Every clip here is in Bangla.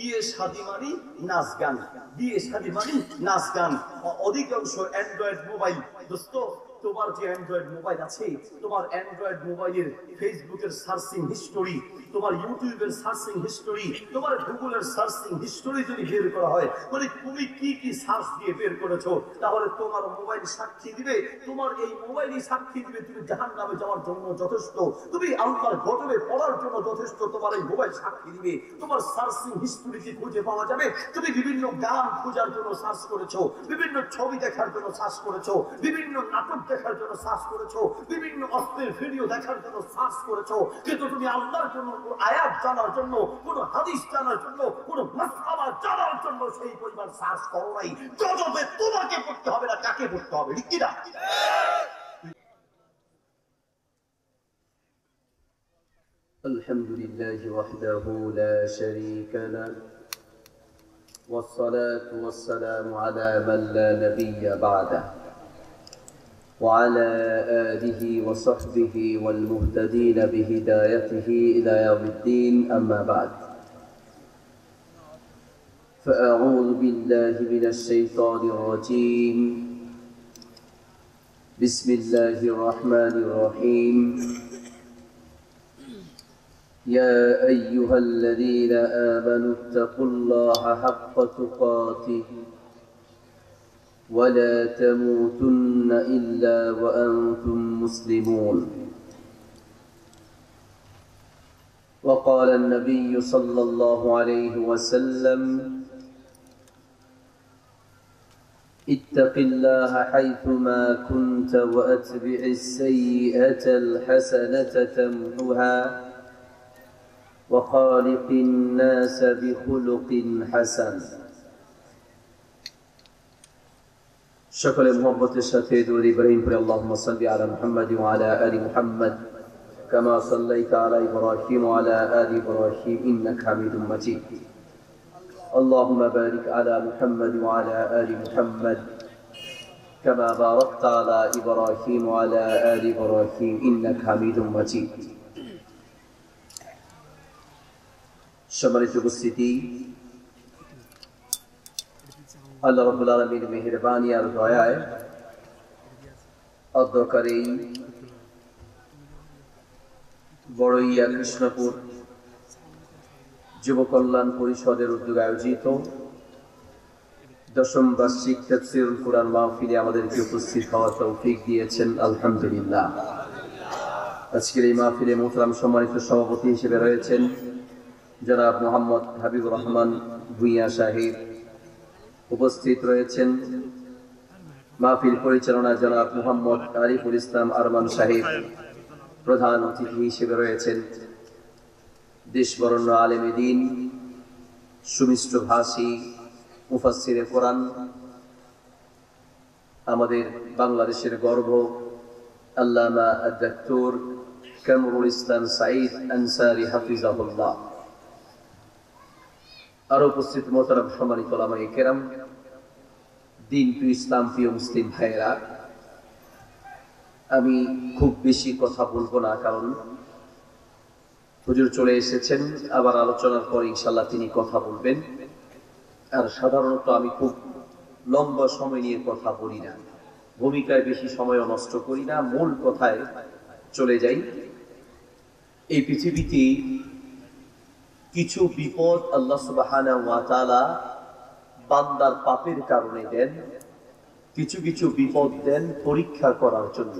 বিয়ে শাদী মানে নাচ গান, বিয়ে শাদী মানে নাচ গান। অধিকাংশ অ্যান্ড্রয়েড মোবাইল, দোস্ত তোমার যে অ্যান্ড্রয়েড মোবাইল আছে, তোমার অ্যান্ড্রয়েড মোবাইলের ফেসবুকের সার্চিং হিস্টোরি, তোমার ইউটিউবের সার্চিং হিস্টোরি, তোমার গুগলের সার্চিং হিস্টোরি যদি বের করা হয়, মানে তুমি কি কি সার্চ দিয়ে বের করেছো, তাহলে তোমার মোবাইল সাক্ষী দিবে, তোমার এই মোবাইলই সাক্ষী দিবে তুমি জাহান্নামে যাওয়ার জন্য যথেষ্ট, তুমি আল্লাহর গজবে পড়ার জন্য যথেষ্ট, তোমার এই মোবাইল সাক্ষী দিবে। তোমার সার্চিং হিস্টোরিতে খুঁজে পাওয়া যাবে তুমি বিভিন্ন গান খোঁজার জন্য সার্চ করেছো, বিভিন্ন ছবি দেখার জন্য সার্চ করেছো, বিভিন্ন নাটক দেখার জন্য সার্চ করেছো, বিভিন্ন অশ্লীল ভিডিও দেখার জন্য সার্চ করেছো, কিন্তু তুমি আল্লাহর কোন আয়াত জানার জন্য, কোন হাদিস জানার জন্য, কোন মাসআলা জানার জন্য সেই পরিমাণ সার্চ করো নাই। গজবে তোমাকে পড়তে হবে না, কাকে পড়তে হবে, ঠিক কি না? আলহামদুলিল্লাহি ওয়াহদাহু লা শারীকা লাহু ওয়াসসালাতু ওয়াসসালামু আলা মান লা নাবিয়্যা বা'দাহু وعلى آله وصحبه والمهتدين بهدايته إلى يوم الدين أما بعد فأعوذ بالله من الشيطان الرجيم بسم الله الرحمن الرحيم يا أيها الذين آمنوا اتقوا الله حق تقاته ولا تموتن إلا وأنتم مسلمون وقال النبي صلى الله عليه وسلم اتق الله حيثما كنت وأتبع السيئة الحسنة تمحها وخالق الناس بخلق حسن সকলে মুহাব্বতের সাথে দরুদ ইব্রাহিম পড়ে আল্লাহুম্মা সাল্লি আলা মুহাম্মাদ ওয়া আলা আলি মুহাম্মাদ কামা সাল্লাইতা আলা ইব্রাহিম ওয়া আলা আলি ইব্রাহিম ইন্নাকা হামিদুম মাজিদ আল্লাহুম্মা বারিক আলা মুহাম্মাদ ওয়া আলা আলি মুহাম্মাদ কামা বারাকতা আলা ইব্রাহিম ওয়া আলা আলি ইব্রাহিম ইন্নাকা হামিদুম মাজিদ। সম্মানিত উপস্থিতি, আল্লাহ রাব্বুল আলামিনের মেহেরবানি আর দয়ায় অধ্যকারী বড়ইয়া কৃষ্ণপুর যুব কল্যাণ পরিষদের উদ্যোগে আয়োজিত দশম বার্ষিক তাফসীরুল কুরআন মাহফিলে আমাদেরকে উপস্থিত হওয়ার তৌফিক দিয়েছেন, আলহামদুলিল্লাহ। আজকের এই মাহফিলে মোহতারাম সম্মানিত সভাপতি হিসেবে রয়েছেন জনাব মোহাম্মদ হাবিবুর রহমান ভূঁইয়া সাহেব, উপস্থিত রয়েছেন মাহফিল পরিচালনা জনাব মোহাম্মদ আরিফুল ইসলাম আরমান সাহেব, প্রধান অতিথি হিসেবে রয়েছেন দেশবরেণ্য আলেমে দ্বীন, সুমিষ্ট ভাষী মুফাসসিরে কোরআন, আমাদের বাংলাদেশের গর্ব আল্লামা ডক্টর কামরুল ইসলাম সাঈদ আনসারী হাফিজাহুল্লাহ, আর উপস্থিত মোহতারাম সম্মানিত উলামায়ে কেরাম, দিন প্রিয় ইসলাম প্রিয় মুসলিম ভাইয়েরা, আমি খুব বেশি কথা বলবো না, কারণ হুজুর চলে এসেছেন, আবার আলোচনার পর ইনশাআল্লাহ তিনি কথা বলবেন। আর সাধারণত আমি খুব লম্বা সময় নিয়ে কথা বলি না, ভূমিকায় বেশি সময়ও নষ্ট করি না, মূল কথায় চলে যাই। এই পৃথিবীতে কিছু বিপদ আল্লাহ সুবহানাহু ওয়া তাআলা বান্দার পাপের কারণে দেন, কিছু কিছু বিপদ দেন পরীক্ষা করার জন্য,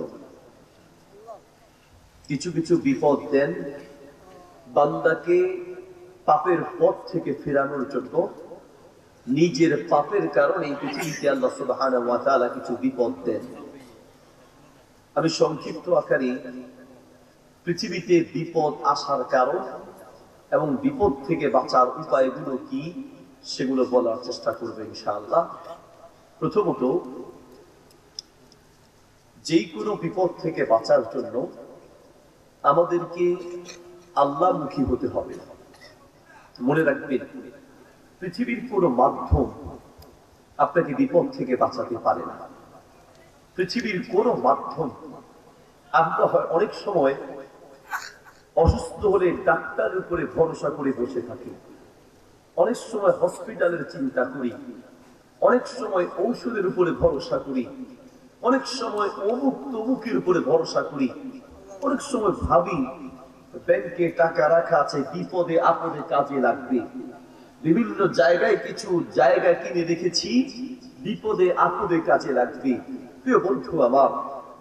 কিছু কিছু বিপদ দেন বান্দাকে পাপের পথ থেকে ফেরানোর জন্য। নিজের পাপের কারণে এই পৃথিবীতে আল্লাহ সুবহানাহু ওয়া তাআলা কিছু বিপদ দেন। আমি সংক্ষিপ্ত আকারে পৃথিবীতে বিপদ আসার কারণ এবং বিপদ থেকে বাঁচার উপায়গুলো কি সেগুলো বলার চেষ্টা করবে ইনশাআল্লাহ। প্রথমত, যে কোনো বিপদ থেকে বাঁচার জন্য আমাদেরকে আল্লাহমুখী হতে হবে। মনে রাখবেন, পৃথিবীর কোনো মাধ্যম আপনাকে বিপদ থেকে বাঁচাতে পারে না। পৃথিবীর কোনো মাধ্যম, আমরা অনেক সময় অসুস্থ হলে ডাক্তারের উপরে ভরসা করে বসে থাকি, অনেক সময় হসপিটালের চিন্তা করি, অনেক সময় ঔষধের উপরে ভরসা করি, অনেক সময় অমুক তমুকের উপরে ভরসা করি, অনেক সময় ভাবি ব্যাংকে টাকা রাখা আছে, বিপদে আপদে কাজে লাগবে। বিভিন্ন জায়গায় কিছু জায়গা কিনে রেখেছি, বিপদে আপদে কাজে লাগবে। প্রিয় বন্ধু আমার,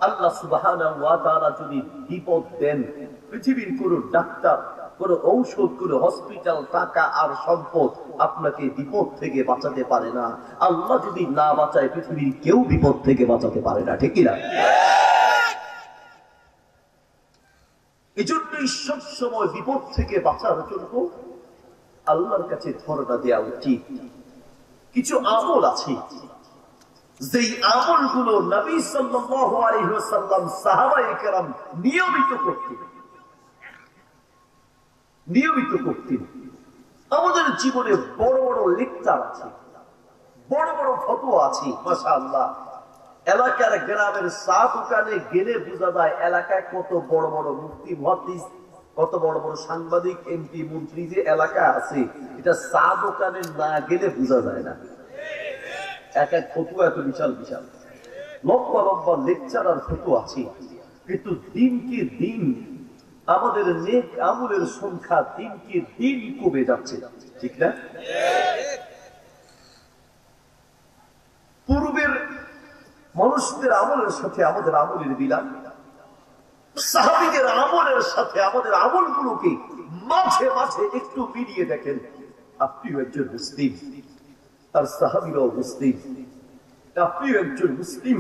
আল্লাহ সুবহানাহু ওয়া তাআলা যদি বিপদ দেন, পৃথিবীর কোন ডাক্তার, কোন ঔষধ, কোন হসপিটাল, টাকা আর সম্পদ আপনাকে বিপদ থেকে বাঁচাতে পারে না। আল্লাহ যদি না বাঁচায়, পৃথিবীর কেউ বিপদ থেকে বাঁচাতে পারে না, ঠিক না? এই জন্যই সবসময় বিপদ থেকে বাঁচার জন্য আল্লাহর কাছে ধরনা দেওয়া উচিত। কিছু আমল আছে যেই আমলগুলো নবী সাল্লাল্লাহু আলাইহি ওয়াসাল্লাম, সাহাবায়ে কেরাম নিয়মিত করতেন। আমাদের জীবনে বড় বড় লেকচার আছে, বড় বড় ফতোয়া আছে, মাশাআল্লাহ। এলাকার গ্রামের চা দোকানে গেলে বোঝা যায় এলাকায় কত বড় বড় মুফতি মুহাদ্দিস, কত বড় বড় সাংবাদিক, এমপি, মন্ত্রী যে এলাকা আছে, এটা চা দোকানে না গেলে বোঝা যায় না। এক এক ফতোয়া এত বিশাল বিশাল, লম্বা লম্বা লেকচার আর ফতোয়া আছে। কিন্তু দিনকে দিন আমাদের নেক আমলের সংখ্যা দিনকে দিন কমে যাচ্ছে, ঠিক না? পূর্বের মানুষদের আমলের সাথে আমাদের আমলের মিলান, সাহাবীদের আমলের সাথে আমাদের আমলগুলোকে মাঝে মাঝে একটু মিলিয়ে দেখেন। আপনিও একজন মুসলিম আর সাহাবীরাও মুসলিম, আপনিও একজন মুসলিম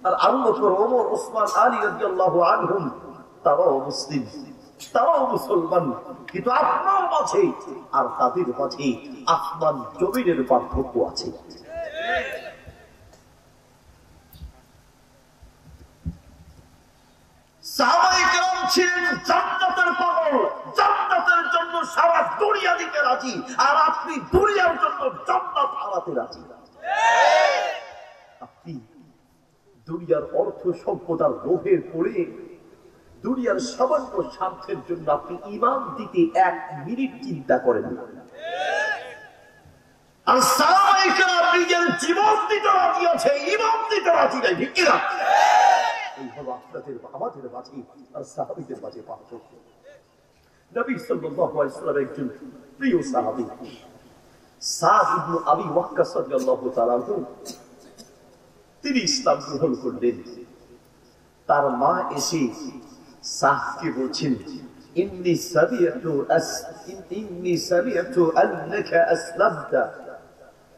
আর আবু বকর, ওমর, ওসমান, আলী রাদিয়াল্লাহু আনহুম তারাও মুসলিম, তারাও মুসলমান। কিন্তু আপনার মাঝে আর তাদের মাঝে আসমান জমিনের পার্থক্য আছে। সাহাবায়ে কেরাম ছিলেন জান্নাতের পাগল, জান্নাতের জন্য সারা দুনিয়া দিতে রাজি, আর আপনি দুনিয়ার জন্য জান্নাত হারাতে রাজি। আপনি দুনিয়ার অর্থ সম্পদার লোভে পড়ে দুনিয়ার সামান্য স্বার্থের জন্য আপনি ঈমান দিতে 1 মিনিট চিন্তা করেন না। আর সাহাবায়ে কেরাম নিজের জীবন দিতে রাজি আছে, ঈমান দিতে রাজি নাই, ঠিক না? এই হলো আপনাদের আমাদের মাঝে আর সাহাবীদের মাঝে পার্থক্য। নবী সাল্লাল্লাহু আলাইহি ওয়াসাল্লাম একজন প্রিয় সাহাবী সাদ ইবনে আবি ওয়াক্কাস রাদিয়াল্লাহু তাআলা আনহু, তিনি ইসলাম গ্রহণ করলেন। তার মা এসে সাদকে বলছেন, ইন্নী সামি'তু আন্নাকা আসলামতা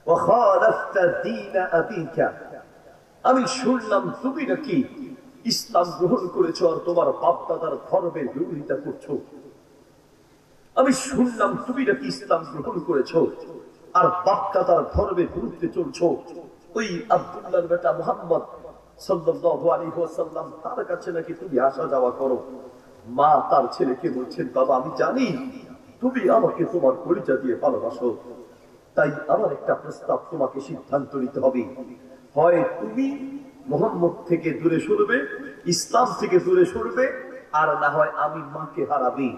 ওয়া খালাফতা দীন আবিকা। আমি শুনলাম তুমি নাকি ইসলাম গ্রহণ করেছো আর তোমার বাপ দাদার ধর্মের বিরোধিতা করছো। আমি শুনলাম তুমি নাকি ইসলাম গ্রহণ করেছো আর বাপ দাদার ধর্মের বিরুদ্ধে চলছো। ওই আব্দুল্লাহর বেটা মুহাম্মদ সাল্লাল্লাহু আলাইহি ওয়াসাল্লাম, তার কাছে নাকি তুমি আসা যাওয়া করো। মা তার ছেলেকে বলছেন, বাবা আমি জানি তুমি আমাকে তোমার পরিচয় দিয়ে ভালোবাসো, তাই আমার একটা প্রস্তাব, তোমাকে সিদ্ধান্ত নিতে হবে। হয় তুমি মুহাম্মদ থেকে দূরে সরবে, ইসলাম থেকে দূরে সরবে, আর না হয় আমি মাকে হারাবি।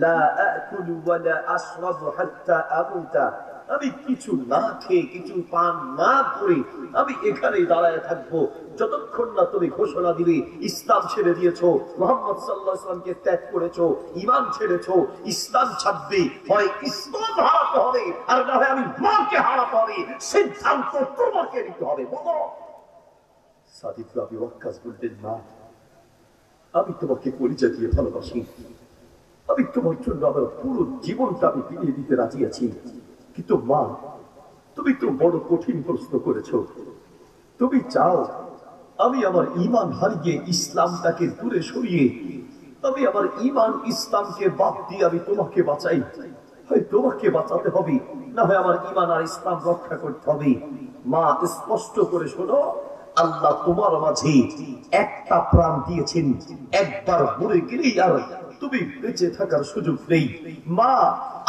লা আকুলু ওয়া লা আশরাবু হাত্তা আমুতা। আমি কিছু না খেয়ে, কিছু পান না করে আমি এখানেই দাঁড়ায় থাকবো যতক্ষণ না তুমি ঘোষণা দিবে ইসলাম ছেড়ে দিয়েছো, মুহাম্মদ সাল্লাল্লাহু আলাইহি ওয়াসাল্লামকে ত্যাগ করেছো, ঈমান ছেড়েছো, ইসলাম ছাড়বে। হয় ইসলাম হারাতে হবে আর না হয় আমি মাকে হারাতে হবে। সিদ্ধান্ত তোমাকে নিতে হবে। বলো। সাদ ইবনে আবি ওয়াক্কাস বললেন, মা আমি তোমাকে পরিচয় দিয়ে ভালোবাসি, আমি তোমার জন্য আমার পুরো জীবনটা আমি বিলিয়ে দিতে রাজি আছি। কিন্তু মা, তুমি তো বড় কঠিন প্রশ্ন করেছো। তুমি চাও আমি আমার ঈমান হারিয়ে ইসলামটাকে দূরে সরিয়ে আমি আমার ঈমান ইসলামকে বাদ দিয়ে আমি তোমাকে বাঁচাই। হয় তোমাকে বাঁচাতে হবে, না হয় আমার ঈমান আর ইসলাম রক্ষা করতে হবে। মা স্পষ্ট করে শোনো, আল্লাহ তোমার মাঝে একটা প্রাণ দিয়েছেন, একবার মরে গেলেই আর তুমি বেঁচে থাকার সুযোগ নেই। মা,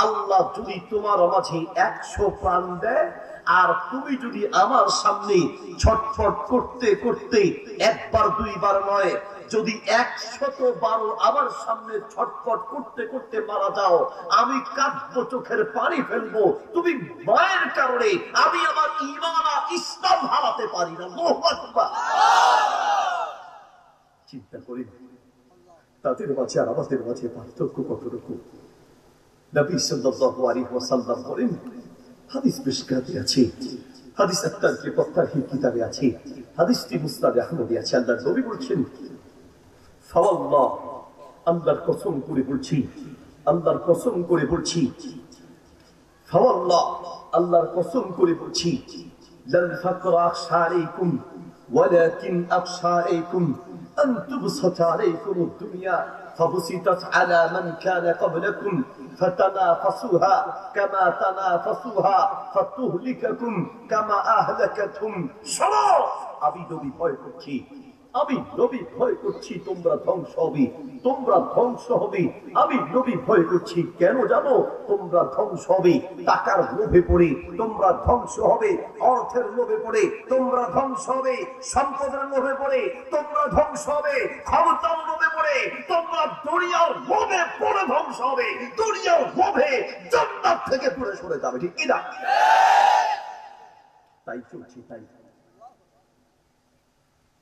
আল্লাহ যদি তোমার মাঝে 100 প্রাণ দেয় আর তুমি যদি আমার সামনে ছটফট করতে করতে একবার দুইবার নয় যদি 112 আমার সামনে ছটফট করতে করতে মারা যাও, আমি কাঁদবো, চোখের পানি ফেলবো। তুমি মায়ের কারণে আমি আমার ঈমান আর ইসলাম হারাতে পারি না। আল্লাহু আকবার। চিন্তা করি তাদের মাঝে আর আমাদের মাঝে পার্থক্য কতটুকু। নবী সাল্লাল্লাহু আলাইহি ওয়াসাল্লাম বলেন, হাদিস মিশকাতে আছে, হাদিস আত-তারগিব ওয়াত-তারহিব কিতাবে আছে, হাদিসটি মুসনাদ আহমদে আছে। আল্লাহর নবী বলছেন, ফাওয়াল্লাহ, আল্লাহর কসম করে বলছি, আল্লাহর কসম করে বলছি, ফাওয়াল্লাহ, আল্লাহর কসম করে বলছি, লাল ফাকরা আখশা আলাইকুম ওয়ালাকিন আখশা আলাইকুম আন তুবসাতা আলাইকুম আদ-দুনিয়া فبسطت على من كان قبلكم فتنافسوها كما تنافسوها فتهلككم كما أهلكتهم شرع আমি নবী ভয় করছি, আমি নবী ভয় করছি তোমরা ধ্বংস হবে, তোমরা ধ্বংস হবে। আমি নবী ভয় করছি, কেন জানো? তোমরা ধ্বংস হবে টাকার লোভে পড়ে, তোমরা ধ্বংস হবে অর্থের লোভে পড়ে, তোমরা ধ্বংস হবে সম্পদের লোভে পড়ে, তোমরা ধ্বংস হবে ক্ষমতার লোভে পড়ে, তোমরা দুনিয়ার লোভে পড়ে ধ্বংস হবে, দুনিয়ার লোভে জান্নাত থেকে দূরে সরে যাবে। ঠিক কিনা? তাই চলছে,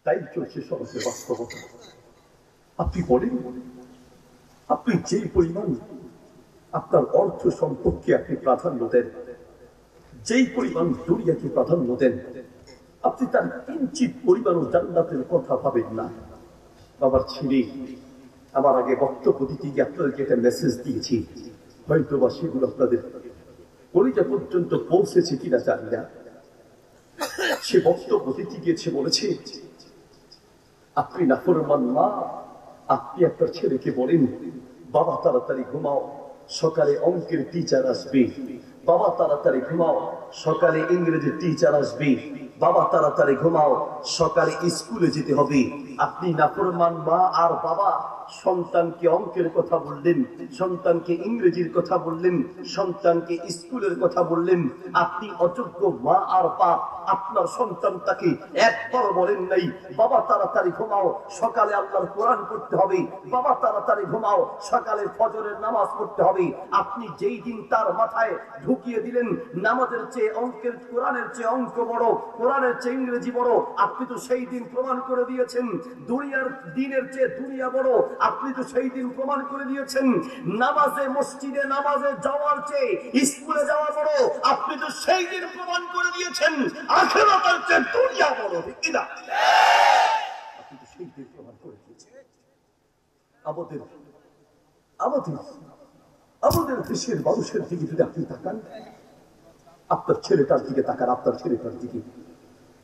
তাই চলছে সমাজের বাস্তবতা। আপনি বলেন, আপনি যে পরিমাণ আপনার অর্থ সম্পর্কে আপনি প্রাধান্য দেন, যেই পরিমাণ দুনিয়াকে প্রাধান্য দেন, আপনি তার কিঞ্চিত পরিমাণও জান্নাতের কথা ভাবেন না। বাবার ছেলে আমার আগে বক্তব্য দিতে গিয়ে আপনাদেরকে একটা মেসেজ দিয়েছি, হয়তো বা সেগুলো আপনাদের কলিজা পর্যন্ত পৌঁছেছে কিনা জানি না। সে বক্তব্য দিতে গিয়েছে, বলেছে, আপনি নাফরমান মা, আপনি আপনার ছেলেকে বলেন, বাবা তাড়াতাড়ি ঘুমাও, সকালে অঙ্কের টিচার আসবে, বাবা তাড়াতাড়ি ঘুমাও, সকালে ইংরেজি টিচার আসবে, বাবা তাড়াতাড়ি ঘুমাও, সকালে স্কুলে যেতে হবে। আপনি নাফরমান মা আর বাবা সন্তানকে অঙ্কের কথা বললেন, সন্তানকে ইংরেজির কথা বললেন, সন্তানকে স্কুলের কথা বললেন। আপনি অযোগ্য মা আর বাপ, আপনার সন্তানটাকে একবার বলেন নাই, বাবা তাড়াতাড়ি ঘুমাও, সকালে আল্লাহর কোরআন পড়তে হবে, বাবা তাড়াতাড়ি ঘুমাও, সকালে ফজরের নামাজ পড়তে হবে। আপনি যেই দিন তার মাথায় ঢুকিয়ে দিলেন নামাজের চেয়ে অঙ্কের, কোরআনের চেয়ে অঙ্ক বড়, কোরআনের চেয়ে ইংরেজি বড়, আপনি তো সেই দিন প্রমাণ করে দিয়েছেন দুনিয়ার দিনের চেয়ে দুনিয়া বড়। আপনি তো সেই দিন প্রমাণ করে দিয়েছেন নামাজে, মসজিদে নামাজে যাওয়ার চেয়ে স্কুলে যাওয়া বড়। আপনি তো সেই দিন প্রমাণ করে দিয়েছেন আখিরাতের চেয়ে দুনিয়া বড়। ঠিক কিনা? আপনি তো সেই দিন প্রমাণ করে দিয়েছেন। আমাদের দেশের মানুষের দিকে যদি আপনি তাকান, আপনার ছেলেটার দিকে তাকান, আপনার ছেলেটার দিকে,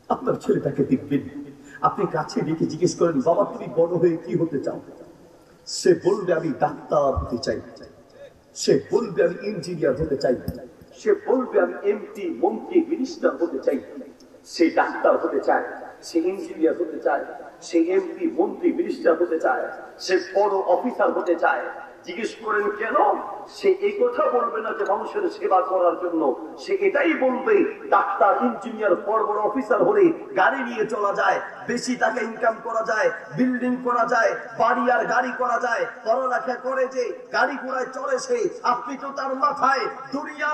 আপনার ছেলেটাকে দেখবেন। আপনি কাছে ডেকে জিজ্ঞেস করেন, বাবা তুমি বড় হয়ে কি হতে চাও? সে বলবে আমি ডাক্তার হতে চাই, সে বলবে আমি ইঞ্জিনিয়ার হতে চাই, সে বলবে আমি এমপি, মন্ত্রী, মিনিস্টার হতে চাই। সে ডাক্তার হতে চায়, সে ইঞ্জিনিয়ার হতে চায়, সে এমপি, মন্ত্রী, মিনিস্টার হতে চায়, সে বড় অফিসার হতে চায়। জিজ্ঞেস করেন কেন? সে এই কথা বলবে না যে মানুষের সেবা করার জন্য, সে এটাই বলবে ডাক্তার, ইঞ্জিনিয়ার, বড় বড় অফিসার হলে গাড়ি নিয়ে চলা যায়, বেশি টাকা ইনকাম করা যায়, বিল্ডিং করা যায়, বাড়ি আর গাড়ি করা যায়, পড়ালেখা করে যে গাড়ি ঘোড়ায় চলে সে। আপনি তো তার মাথায় দুনিয়া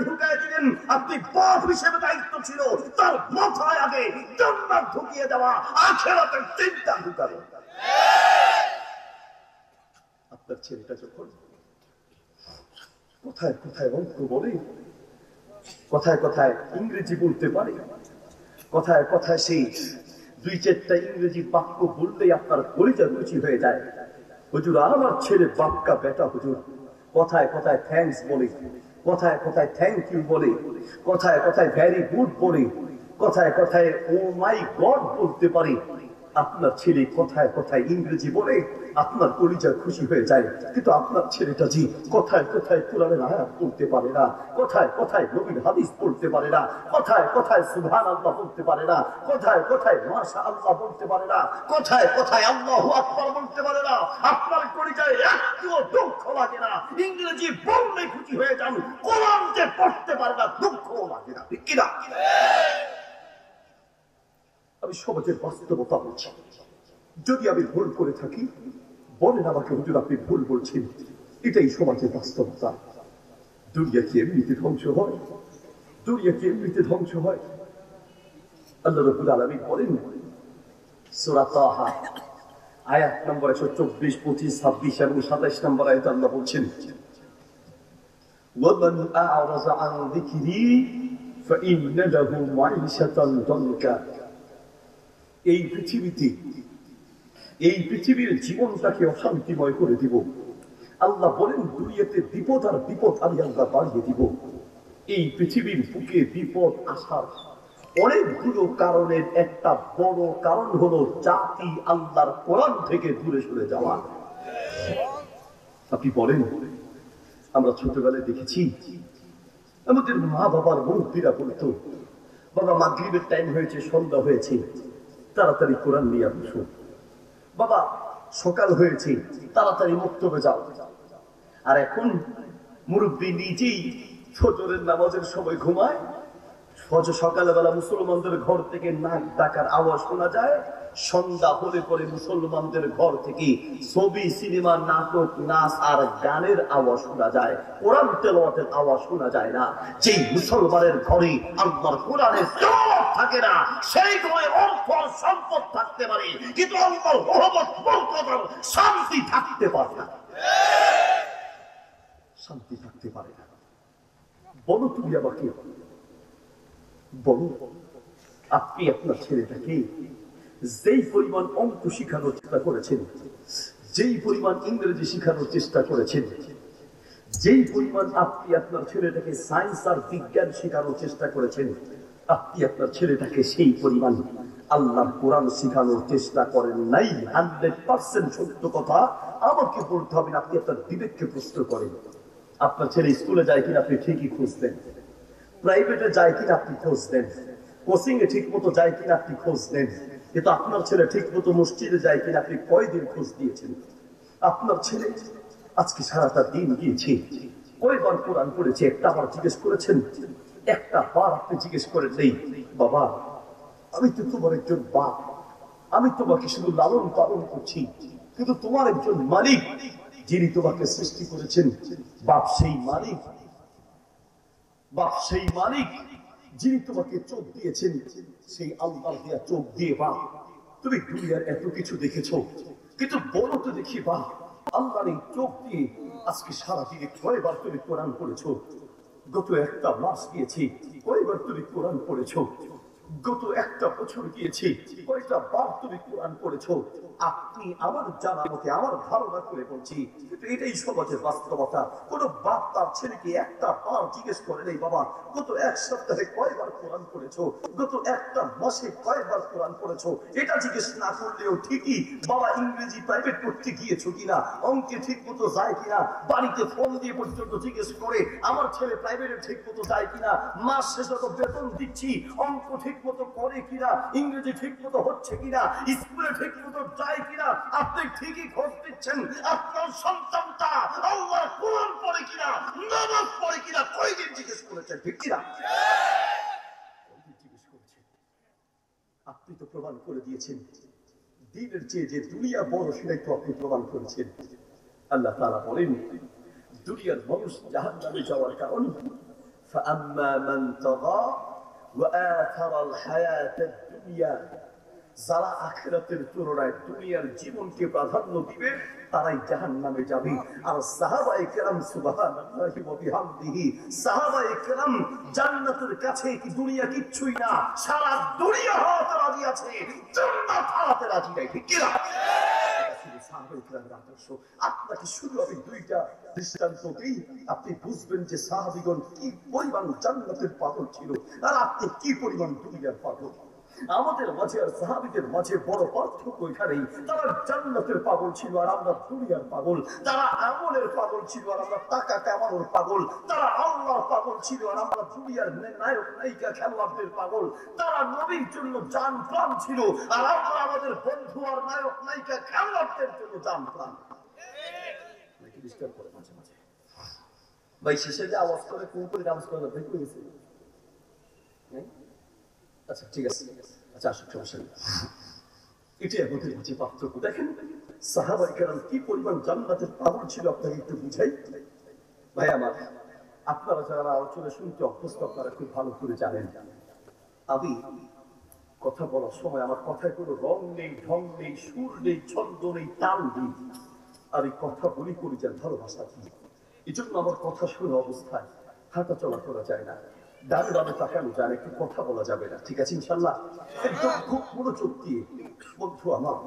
ঢুকায় দিলেন। আপনি বাপ হিসেবে দায়িত্ব ছিল তার মাথায় আগে জান্নাত ঢুকিয়ে দেওয়া, আখিরাতের চিন্তা ঢুকানো। আপনার ছেলেটা যখন কোথায় কোথায় অঙ্ক বলে, কথায় কথায় ইংরেজি বলতে পারে, কথায় কথায় সেই 2-4টা ইংরেজি বাক্য বললেই আপনার কলিজা রুচি হয়ে যায়। হুজুর আমার ছেলে বাক্কা বেটা, হুজুর কথায় কথায় থ্যাঙ্কস বলে, কথায় কথায় থ্যাংক ইউ বলে, কথায় কথায় ভেরি গুড বলে, কথায় কথায় ও মাই গড বলতে পারে। আপনার ছেলে কথায় কথায় ইংরেজি বলে, আপনার কলিজা খুশি হয়ে যায়। কিন্তু আপনার ছেলেটা জি কথায় কথায় কোরআনের আয়াত পড়তে পারে না, কথায় কথায় নবীর হাদিস পড়তে পারে না, কথায় কথায় সুবহানাল্লাহ বলতে পারে না, কথায় কথায় মাশাআল্লাহ বলতে পারে না, কথায় কথায় আল্লাহু আকবার বলতে পারে না। আপনার কলিজায় একটুও দুঃখ লাগে না, ইংরেজি বললে খুশি হয়ে যান, কোরআন যে পড়তে পারে না দুঃখও লাগে না। ঠিক কি না? আমি সমাজের বাস্তবতা বলছি। যদি আমি ভুল করে থাকি বলেন আমাকে, হুজুর আপনি ভুল বলছেন। এটাই সমাজের বাস্তবতা। দুনিয়া কি এমনিতে ধ্বংস হয়? দুনিয়া কি এমনিতে ধ্বংস হয়? আল্লাহ রাব্বুল আলামিন বলেন সূরা তাহা আয়াত নম্বর 124, 25, 26 এবং 27 নম্বর আয়াতে আল্লাহ বলছেন, وَمَنْ أَعْرَضَ عَنْ ذِكْرِي فَإِنَّ لَهُ مَعِيشَةً ضَنكًا। এই পৃথিবীর জীবনটাকে অশান্তিময় করে দিব। আল্লাহ বলেন দুনিয়াতে বিপদ আর বিপদ আমি আল্লাহ বাড়িয়ে দিব। এই পৃথিবীর বুকে বিপদ আসার অনেকগুলো কারণের একটা বড় কারণ হলো জাতি আল্লাহর কোরআন থেকে দূরে সরে যাওয়া। আপনি বলেন, আমরা ছোটবেলায় দেখেছি আমাদের মা বাবার মুরব্বীরা বলতো, বাবা মাগরিবের টাইম হয়েছে, সন্ধ্যা হয়েছে, তাড়াতাড়ি কোরআন নিয়ে আসো। বাবা সকাল হয়েছে, তাড়াতাড়ি মক্তবে যাও। আর এখন মুরব্বী নিজেই ফজরের নামাজের সময় ঘুমায়। সকালবেলা মুসলমানদের ঘর থেকে নাক ডাকার আওয়াজ শোনা যায়, সন্ধ্যা হলে পরে মুসলমানদের ঘর থেকে ছবি, সিনেমা, নাটক, নাচ আর গানের আওয়াজ শোনা যায়, কোরআন তেলাওয়াতের আওয়াজ শোনা যায় না। যেই মুসলমানের ঘরে আল্লাহর কোরআনের তেলাওয়াত থাকে না, সেই ঘরে অর্থ আর সম্পদ থাকতে পারে, কিন্তু আল্লাহর রহমত, বরকত আর শান্তি থাকতে পারে না। শান্তি থাকতে পারে না। বলো তুমি আমাকে, বলো আপনি আপনার ছেলেটাকে যেই পরিমাণ অঙ্ক শিখানোর চেষ্টা করেছেন, যেই পরিমাণ ইংরেজি শিখানোর চেষ্টা করেছেন, যেই পরিমাণ আপনি আপনার ছেলেটাকে সায়েন্স আর বিজ্ঞান শেখানোর চেষ্টা করেছেন, আপনি আপনার ছেলেটাকে সেই পরিমাণ আল্লাহর কোরআন শেখানোর চেষ্টা করেন নাই। 100% সত্য কথা আমাকে বলতে হবে না। আপনি আপনার বিবেককে প্রশ্ন করেন। আপনার ছেলে স্কুলে যায় কিনা আপনি ঠিকই খোঁজ দেন, প্রাইভেটে যায় কিনা আপনি খোঁজ দেন, কোচিং এ ঠিক মতো যায় কিনা আপনি খোঁজ দেন, কিন্তু আপনার ছেলে ঠিক মতো মসজিদে যায় কিনা আপনি কয়দিন খোঁজ দিয়েছেন? আপনার ছেলে আজকে সারাটা দিন গিয়েছে, কয়বার কোরআন পড়েছে একটা বার জিজ্ঞেস করেছেন? একটা বার আপনি জিজ্ঞেস করেন নেই, বাবা আমি তো তোমার একজন বাপ, আমি তোমাকে শুধু লালন পালন করছি, কিন্তু তোমার একজন মালিক যিনি তোমাকে সৃষ্টি করেছেন, বাপ সেই মালিক, বাপ সেই মালিক যিনি তোমাকে চোখ দিয়েছেন, সেই আল্লাহর দেয়া চোখ দিয়ে বাপ তুমি দুনিয়ার এত কিছু দেখেছো, কিন্তু বলো তো দেখি বাপ আল্লাহর এই চোখ দিয়ে আজকে সারাদিনে কয়বার তুমি কোরআন পড়েছো? গত একটা মাস গিয়েছে, কয়বার তুমি কোরআন পড়েছো? গত একটা বছর গিয়েছে, কয়টা বার তুমি কোরআন পড়েছো? আপনি আমার জানা মতে, আমার ধারণা করে বলছি, কিন্তু এটাই সমাজের বাস্তবতা। কোন বাপ তার ছেলেকে একটা বার জিজ্ঞেস করে নেই, বাবা গত এক সপ্তাহে কয়বার কোরআন পড়েছো, গত একটা মাসে কয়বার কোরআন পড়েছো? এটা জিজ্ঞেস না করলেও ঠিকই বাবা ইংরেজি প্রাইভেট পড়তে গিয়েছো কিনা, অঙ্কে ঠিক মতো যায় কিনা, বাড়িতে ফোন দিয়ে পর্যন্ত জিজ্ঞেস করে আমার ছেলে প্রাইভেটে ঠিক মতো যায় কিনা, মাস শেষে তো বেতন দিচ্ছি, অঙ্ক ঠিক মতো করে কিনা, ইংরেজি ঠিক মতো হচ্ছে কিনা, স্কুলে ঠিক মতো যায় কিনা, আপনি ঠিকই খোঁজ দিচ্ছেন। আপনার সন্তানটা আল্লাহর কোরআন পড়ে কিনা, নামাজ পড়ে কিনা, কয়দিন জিজ্ঞেস করেছেন? ঠিক কিনা? জিজ্ঞেস করেছেন। আপনি তো প্রমাণ করে দিয়েছেন দিনের চেয়ে যে দুনিয়া বড়, সেটাই তো আপনি প্রমাণ করেছেন। আল্লাহ তাআলা বলেন দুনিয়ার মানুষ জাহান্নামে যাওয়ার কারণ فأما من طغى وآثر الحياة الدنيا, যারা আখিরাতের তুলনায় দুনিয়ার জীবনকে প্রাধান্য দিবে তারাই জাহান্নামে যাবে। আর সাহাবায়ে কেরাম সুবহানাল্লাহি ওয়া বিহামদিহি, সাহাবায়ে কেরাম জান্নাতের কাছে কি দুনিয়া কিচ্ছুই না, সারা দুনিয়া হারাতে রাজি আছে, জান্নাত হারাতে রাজি নাই। ঠিক কি না? আপনাকে শুধু আমি দুইটা দৃষ্টান্ত দিই, আপনি বুঝবেন যে সাহাবীগণ কি পরিমাণ জান্নাতের পাগল ছিল আর আপনি কি পরিমাণ দুনিয়ার পাগল। আমাদের মাঝে আর সাহাবীদের মাঝে বড় পার্থক্য এখানেই, তারা জান্নাতের পাগল ছিল আর আমরা দুনিয়ার পাগল, তারা আমলের পাগল ছিল আর আমরা টাকা কামানোর পাগল, তারা আল্লাহর পাগল ছিল আর আমরা দুনিয়ার নায়ক নায়িকা খেলোয়াড়দের পাগল, তারা নবীর জন্য জান প্রাণ ছিল আর আমরা আমাদের বন্ধু আর নায়ক নায়িকা খেলোয়াড়দের জন্য জান প্রাণ। ভাই শেষে যে আওয়াজ করে কোন করে আওয়াজ করে ভেঙে গেছে? আচ্ছা ঠিক আছে, আচ্ছা আসুক, সমস্যা নেই। এটাই আমাদের মাঝে পার্থক্য। দেখেন সাহাবায়ে কেরাম কি পরিমাণ জান্নাতের পাগল ছিল, আপনাকে একটু বুঝাই। ভাই আমার, আপনারা যারা আলোচনা শুনতে অভ্যস্ত, আপনারা খুব ভালো করে জানেন আমি কথা বলার সময় আমার কথায় কোনো রং নেই, ঢং নেই, সুর নেই, ছন্দ নেই, তাল নেই। আর এই কথা বলি পরিচয় ভালোবাসা কি, এই জন্য আমার কথা শোনা অবস্থায় হাঁটা চলা করা যায় না, ডানে ডানে তাকানো যায় না, একটু কথা বলা যাবে না। ঠিক আছে ইনশাল্লাহ? একদম খুব মনোযোগ দিয়ে বন্ধু আমার,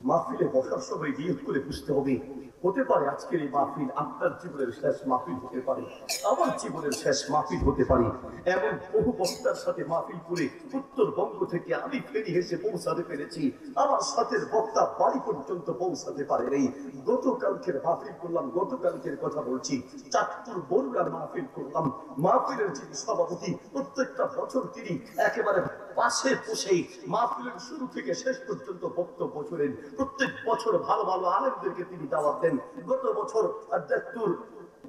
মাহফিলে বসার সময় নিয়ত করে বুঝতে হবে, হতে পারে আজকের এই মাহফিল আপনার জীবনের শেষ মাহফিল হতে পারে, আমার জীবনের শেষ মাহফিল হতে পারে। এমন বহু বক্তার সাথে মাহফিল করে উত্তরবঙ্গ থেকে আমি ফেরি হেসে পৌঁছাতে পেরেছি, আমার সাথে বক্তা বাড়ি পর্যন্ত পৌঁছাতে পারে নেই। গতকালকের মাহফিল করলাম, গতকালকের কথা বলছি, চাঁদপুর বরুড়ার মাহফিল করলাম। মাহফিলের যিনি সভাপতি, প্রত্যেকটা বছর তিনি একেবারে পাশে বসেই মাহফিলের শুরু থেকে শেষ পর্যন্ত বক্তব্য শোনেন। প্রত্যেক বছর ভালো ভালো আলেমদেরকে তিনি দাওয়াত দেন। গত বছর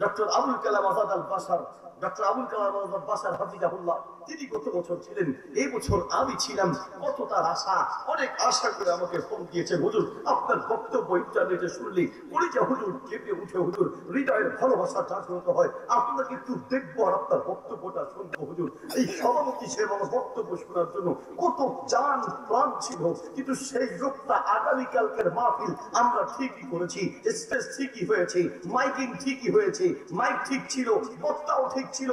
ডক্টর আবুল কালাম আজাদ আল বাশার, ডক্টর আবুল কালাম আজাদ বাশার হাফিজাহুল্লাহ, তিনি গত বছর ছিলেন। এই বছর আমি ছিলাম। কত তার আশা, অনেক আশা করে আমাকে ফোন দিয়েছে, হুজুর আপনার বক্তব্য ইন্টারনেটে শুনলে কলিজা হুজুর কেঁপে উঠে, হুজুর হৃদয়ের ভালোবাসা জাগ্রত হয়, আপনাকে একটু দেখবো আর আপনার বক্তব্যটা শুনবো হুজুর। এই সভাপতি সাহেব আমার বক্তব্য শোনার জন্য কত জান প্রাণ ছিল, কিন্তু সেই লোকটা আগামীকালকের মাহফিল আমরা ঠিকই করেছি, স্টেজ ঠিকই হয়েছে, মাইকিং ঠিকই হয়েছে, মাইক ঠিক ছিল, বক্তাও ঠিক ছিল,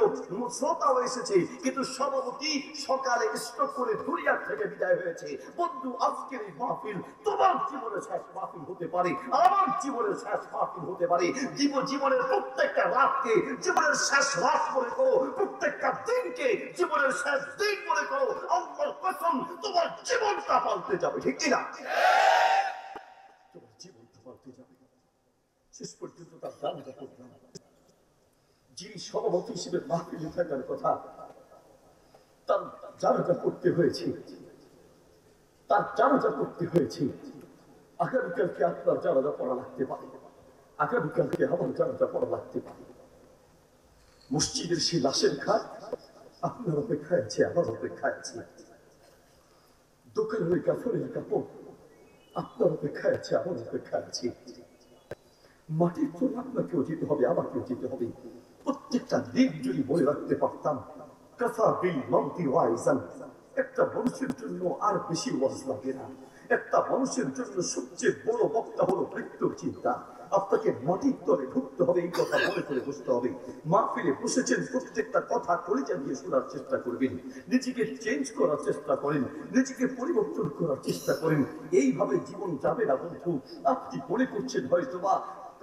শ্রোতাও এসেছে, কিন্তু সভাপতি সকালে স্ট্রোক করে দুনিয়ার থেকে বিদায় হয়েছে। বন্ধু, আজকের এই মাহফিল তোমার জীবনের শেষ মাহফিল হতে পারে, আমার জীবনের শেষ মাহফিল হতে পারে। জীবনের প্রত্যেকটা রাতকে জীবনের শেষ রাত মনে করো, প্রত্যেকটা দিনকে জীবনের শেষ দিন মনে করো। আল্লাহর কসম, তোমার জীবনটা পাল্টে যাবে, ঠিক কিনা? তোমার জীবনটা পাল্টে যাবে। শেষ পর্যন্ত তার জানাজা করলাম। যিনি সভাপতি হিসেবে মাহফিলে থাকার কথা, তার জানাজা করতে হয়েছে, তার জানাজা করতে হয়েছে। আগামীকালকে আপনার জানাজা পড়া লাগতে পারে, আগামীকালকে আমার জানাজা পড়া লাগতে পারে। মসজিদের সেই লাশের খাট আপনার অপেক্ষায় আছে, আমার অপেক্ষায় আছে। দোকানের ওই কাপড়ের কাপড় আপনার অপেক্ষায় আছে, আমার অপেক্ষায় আছে। মাটির জন্য আপনাকেও যেতে হবে, আমাকেও যেতে হবে। প্রত্যেকটা দিক যদি বলে রাখতে পারতাম, কাফা বিল মাউতি ওয়াইজান, একটা মানুষের জন্য আর বেশি ওয়াজ লাগে না। একটা মানুষের জন্য সবচেয়ে বড় বক্তা হলো মৃত্যুর চিন্তা। আপনাকে মাটির তলে ঢুকতে হবে, এই কথা মনে করে বসতে হবে। মাহফিলে বসেছেন, প্রত্যেকটা কথা কলিজা দিয়ে শোনার চেষ্টা করবেন, নিজেকে চেঞ্জ করার চেষ্টা করেন, নিজেকে পরিবর্তন করার চেষ্টা করেন। এইভাবে জীবন যাবে না বন্ধু। আপনি মনে করছেন হয়তোবা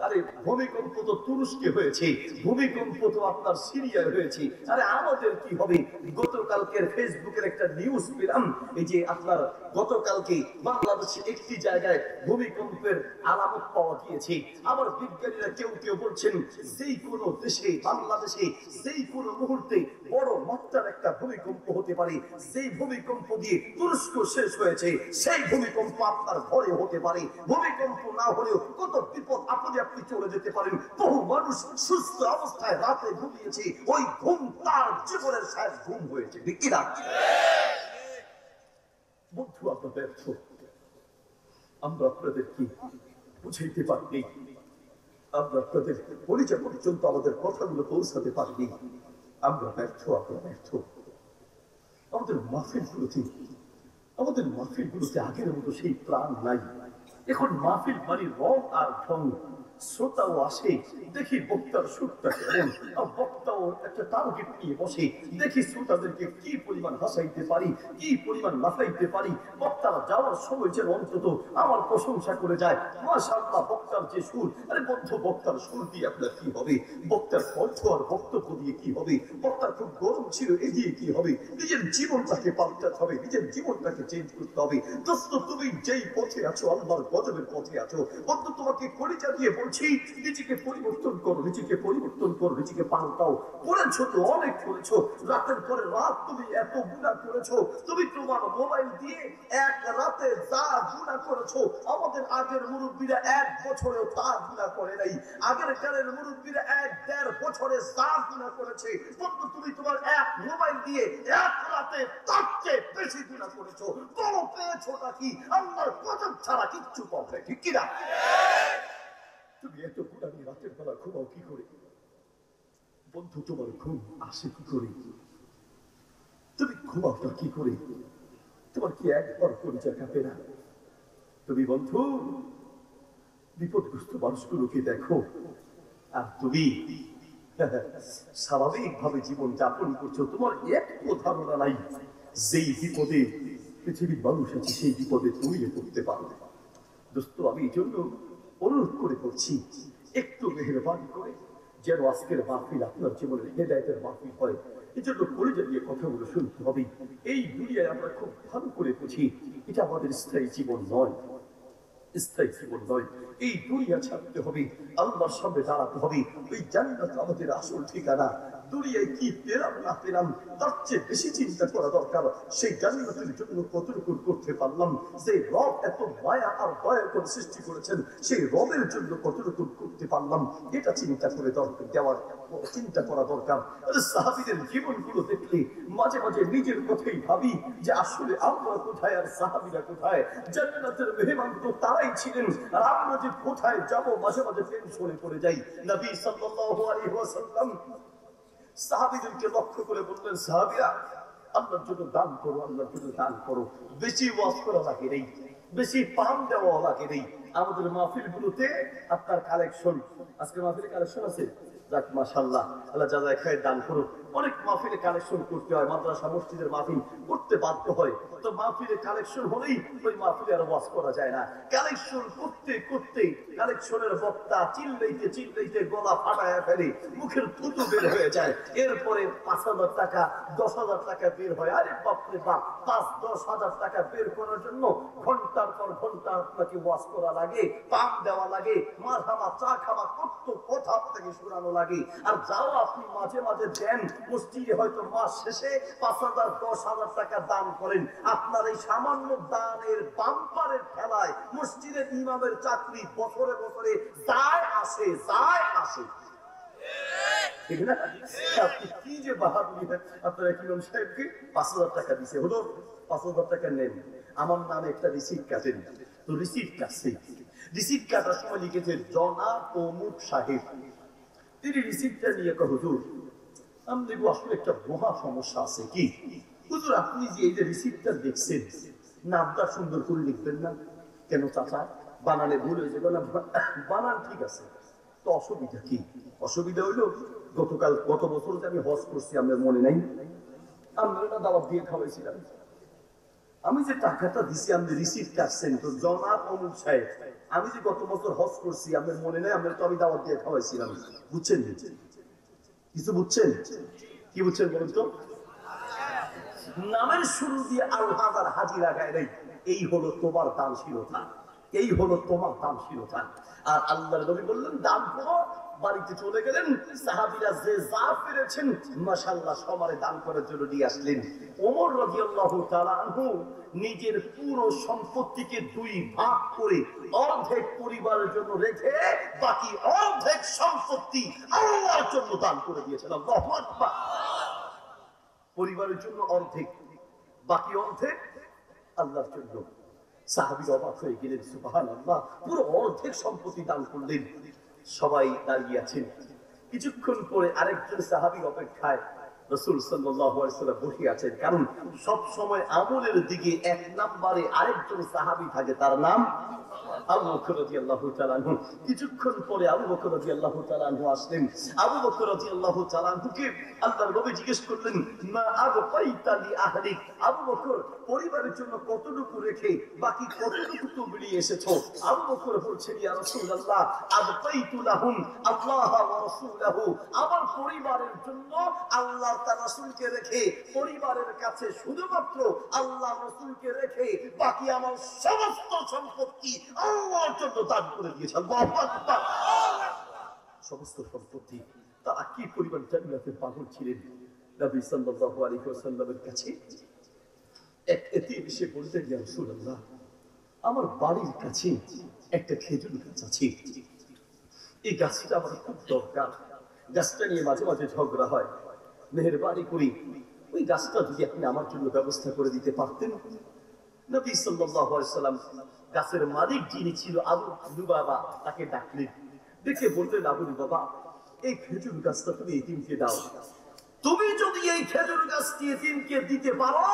আরে ভূমিকম্প তো তুরস্কে হয়েছে, ভূমিকম্প তো আপনার সিরিয়ায় হয়েছে, আরে আমাদের কি হবে? গতকালকের ফেসবুকের একটা নিউজ পেলাম, এই যে আপনার গতকালকে বাংলাদেশে একটি জায়গায় ভূমিকম্পের আলামত পাওয়া গিয়েছে। আবার বিজ্ঞানীরা কেউ কেউ বলছেন যেই কোনো দেশে, বাংলাদেশে যেই কোনো মুহূর্তে বড় মাত্রার একটা ভূমিকম্প হতে পারে। যেই ভূমিকম্প দিয়ে তুরস্ক শেষ হয়েছে, সেই ভূমিকম্প আপনার ঘরে হতে পারে। ভূমিকম্প না হলেও কত বিপদ আপদে আপনি চলে যেতে পারেন। বহু মানুষ সুস্থ অবস্থায় রাতে ঘুমিয়েছে, ওই ঘুম তার জীবনের শেষ ঘুম হয়েছে, ঠিক কিনা? বন্ধু, আমরা ব্যর্থ, আমরা আপনাদের কি বুঝাইতে পারিনি, আমরা আপনাদের পরিচয় পর্যন্ত আমাদের কথাগুলো পৌঁছাতে পারিনি। আমরা ব্যর্থ, আমরা ব্যর্থ। আমাদের মাহফিলগুলোতে আগের মতো সেই প্রাণ নাই। এখন মাহফিল মানে রং আর ঢং। শ্রোতাও আসে, দেখি বক্তার সুরটা কেমন, বক্তাও একটা টার্গেট নিয়ে বসে, দেখি শ্রোতাদেরকে কি পরিমাণ হাসাইতে পারি, কি পরিমাণ লাফাইতে পারি। বক্তারা যাওয়ার সময় যেন অন্তত আমার প্রশংসা করে যায়, মাশাআল্লাহ বক্তার যে সুর। আরে বন্ধু, বক্তার সুর দিয়ে আপনার কি হবে? বক্তার কণ্ঠ আর বক্তব্য দিয়ে কি হবে? বক্তার খুব গরম ছিল, এ দিয়ে কি হবে? নিজের জীবনটাকে পাল্টাতে হবে, নিজের জীবনটাকে চেঞ্জ করতে হবে। দোস্ত, তুমি যেই পথে আছো, আল্লাহর গজবের পথে আছো। বন্ধু, তোমাকে পরিচয় দিয়ে বলছি, নিজেকে পরিবর্তন করো, নিজেকে পরিবর্তন করো, নিজেকে পাল্টাও। করেছো তো অনেক করেছো, রাতের পরে রাত তুমি এত গুনাহ করেছো। তুমি তোমার মোবাইল দিয়ে এক রাতে যা গুনাহ করেছো, আমাদের আগের মুরব্বীরা 1 বছরেও তা গুনাহ করে নাই। আগের কালের মুরব্বীরা 1-1.5 বছরে যা গুনাহ করেছে। বন্ধু, তুমি তোমার এক মোবাইল দিয়ে 1 লাখ জান্নাতে তার চেয়ে বেশি গুনাহ করেছো, বড় পেয়েছোটা কি? আল্লাহর গজব ছাড়া কিচ্ছু পাও না, ঠিক কিনা? তুমি এত গুনাহ নিয়ে রাতের বেলা ঘুমাও কি করে? বন্ধু, তোমার ঘুম আসে কি করে? তুমি ঘুমাওটা কি করে? তোমার কি একবার কলিজা কাঁপে না? তুমি বন্ধু বিপদগ্রস্ত মানুষগুলোকে দেখো, আর তুমি স্বাভাবিকভাবে জীবন যাপন করছো, তোমার একটু ধারণা নাই যেই বিপদে পৃথিবীর মানুষ আছে সেই বিপদে তুমি পড়তে পারবে। দোস্ত, আমি এই জন্য অনুরোধ করে বলছি, একটু মেহেরবানি করে যেন আজকের মাহফিল আপনার জীবনের হেদায়েতের মাহফিল হয়। এই জন্য কলিজা দিয়ে কথাগুলো শুনতে হবে। এই দুনিয়ায় আমরা খুব ভালো করে বুঝি এটা আমাদের স্থায়ী জীবন নয়, স্থায়ী জীবন নয়। এই দুনিয়া ছাড়তে হবে, আল্লাহর সামনে দাঁড়াতে হবে। ওই জান্নাত আমাদের আসল ঠিকানা। দুনিয়ায় কি পেলাম না পেলাম তার চেয়ে বেশি চিন্তা করা দরকার সেই জান্নাতের জন্য কতটুকু করতে পারলাম। যে রব এত মায়া আর দয়া করে সৃষ্টি করেছেন সেই রবের জন্য কতটুকু করতে পারলাম এটা চিন্তা করে চিন্তা করা দরকার। সাহাবীদের জীবনগুলো দেখলে মাঝে মাঝে নিজের কথাই ভাবি যে আসলে আমরা কোথায় আর সাহাবীরা কোথায়? জান্নাতের মেহমান তো তারাই ছিলেন, আর আমরা যে কোথায় যাব মাঝে মাঝে টেনশনে পড়ে যাই। নবী সাল্লাল্লাহু আলাইহি ওয়াসাল্লাম সাহাবীদেরকে লক্ষ্য করে বললেন, সাহাবীরা আল্লাহর জন্য দান করো, আল্লাহর জন্য দান করো। বেশি ওয়াজ করা লাগে নেই, বেশি পাম দেওয়া লাগে নেই। আমাদের মাহফিলগুলোতে আপনার কালেকশন, আজকে মাহফিলে কালেকশন আছে, যাক মাশাআল্লাহ, আল্লাহ জাযায়ে খায়ের দান করুক। অনেক মাহফিলে কালেকশন করতে হয়, মাদ্রাসা মসজিদের মাহফিল করতে বাধ্য হয়। তো মাহফিলে কালেকশন হলেই ওই মাহফিলে আর ওয়াজ করা যায় না। কালেকশন করতে করতে কালেকশনের বক্তা চিল্লাইতে চিল্লাইতে গলা ফাটায় ফেলে, মুখের থুতু বের হয়ে যায়। এরপরে 5,000 টাকা 10,000 টাকা বের হয়। আরে বাপরে বাপ, 5-10,000 টাকা বের করার জন্য ঘন্টার পর ঘন্টা আপনাকে ওয়াজ করা লাগে, পাম দেওয়া লাগে, মারহাবা চা খাওয়া, কত কথা আপনাকে শোনানো লাগে। আর যাও আপনি মাঝে মাঝে দেন, মসজিদে হয়তো মাস শেষে 5,000-10,000 টাকা দান করেন। আপনার এই সামান্য দানের বাম্পারের খেলায় মসজিদের ইমামের চাকরি বছরে বছরে যায় আসে, যায় আসে। ঠিক না? আপনি কি যে বাহাদুরি, আপনার ইমাম সাহেবকে 5,000 টাকা দিছে, হলো 5,000 টাকা নেন, আমার নামে একটা রিসিপ্ট কাটেন। তো রিসিপ্ট কাটছে, রিসিপ্ট কাটার সময় লিখেছে জনাব অমুক সাহেব। তিনি রিসিপ্টটা নিয়ে কয়, হুজুর আমি দেখবো আসলে একটা মহা সমস্যা আছে। কি হুজুর? আপনি যে এই যে রিসিপ্টটা দেখছেন, নামটা সুন্দর করে লিখবেন না কেন চাচা? বানানে ভুল হয়ে যাবে না? বানান ঠিক আছে, তো অসুবিধা কি? অসুবিধা হইলো গত বছর যে আমি হজ করছি, আমার মনে নাই? আমরা দাওয়াত দিয়ে খাওয়াইছিলাম, আমি যে টাকাটা দিছি, আপনি রিসিপ্ট কাটছেন, তো জনাব অমুক সাহেব আমি যে গত বছর হজ করছি, আমার মনে নেই? আমরা তো আমি দাওয়াত দিয়ে খাওয়াইছিলাম। বুঝছেন কিছু? বুঝছেন কি? বুঝছেন বলুন তো? নামের শুরু দিয়ে আল্লাহ আর হাজি লাগায় নাই। এই হলো তোমার দানশীলতা, এই হলো তোমার দানশীলতা। আর আল্লাহর নবী বললেন দান করো। বাড়িতে চলে গেলেন, সাহাবীরা যে যা পেরেছেন মাশাআল্লাহ সবারে দান করার জন্য নিয়ে আসলেন। ওমর রাদিয়াল্লাহু তাআলা আনহু নিজের পুরো সম্পত্তিকে 2 ভাগ করে অর্ধেক পরিবারের জন্য রেখে বাকি অর্ধেক সম্পত্তি আল্লাহর জন্য দান করে দিয়েছেন। আল্লাহু আকবার। পরিবারের জন্য অর্ধেক, বাকি অর্ধেক আল্লাহর জন্য। সাহাবী অবাক হয়ে গেলেন, সুবহানাল্লাহ, পুরো অর্ধেক সম্পত্তি দান করলেন। সবাই দাঁড়িয়ে আছেন। কিছুক্ষণ পরে আরেকজন সাহাবী অপেক্ষায় রাসূল সাল্লাল্লাহু আলাইহি ওয়াসাল্লাম বসে আছেন। কারণ সব সময় আমলের দিকে 1 নম্বরে আরেকজন সাহাবী থাকে, তার নাম আবু বকর রাদিয়াল্লাহু তাআলা আনহু। কিছুক্ষণ পরে আবু বকর রাদিয়াল্লাহু তাআলা আনহু আসলেন। আবু বকর রাদিয়াল্লাহু তাআলা আনহুকে আল্লাহর নবী জিজ্ঞেস করলেন, মা আবকাইতা লি আহলিক? আবু বকর, পরিবারের জন্য কতটুকু রেখে বাকি কতটুকু তো বেরিয়ে এসেছো? আবু বকর বলছেন, ইয়া রাসূলুল্লাহ আবকাইতু লাহুম আল্লাহ ওয়া রাসূলুহু। আমার পরিবারের জন্য আল্লাহ তার রাসূলকে রেখে, পরিবারের কাছে শুধুমাত্র আল্লাহ রাসূলকে রেখে বাকি আমার সমস্ত সম্পত্তি আল্লাহর জন্য দান করে দিয়েছে। আল্লাহু আকবার। সমস্ত সম্পত্তি। তারা কি পরিমাণ জান্নাতের পাগল ছিলেন। নবী সাল্লাল্লাহু আলাইহি ওয়াসাল্লামের কাছে এক এতিম এসে বললেন, ইয়া রাসূলুল্লাহ আমার বাড়ির কাছে একটা খেজুর গাছ আছে, এই গাছটা আমার খুব দরকার, গাছটা নিয়ে মাঝে মাঝে ঝগড়া হয়, মেহেরবানি করি ওই গাছটা যদি আপনি আমার জন্য ব্যবস্থা করে দিতে পারতেন। নবী সাল্লাল্লাহু আলাইহি সাল্লাম গাছের মালিক যিনি ছিল আবু লুবাবা তাকে ডাকলেন, ডেকে বললেন, আবু লুবাবা, এই খেজুর গাছটা তুমি এতিমকে দাও। তুমি যদি এই খেজুর গাছটি এতিমকে দিতে পারো,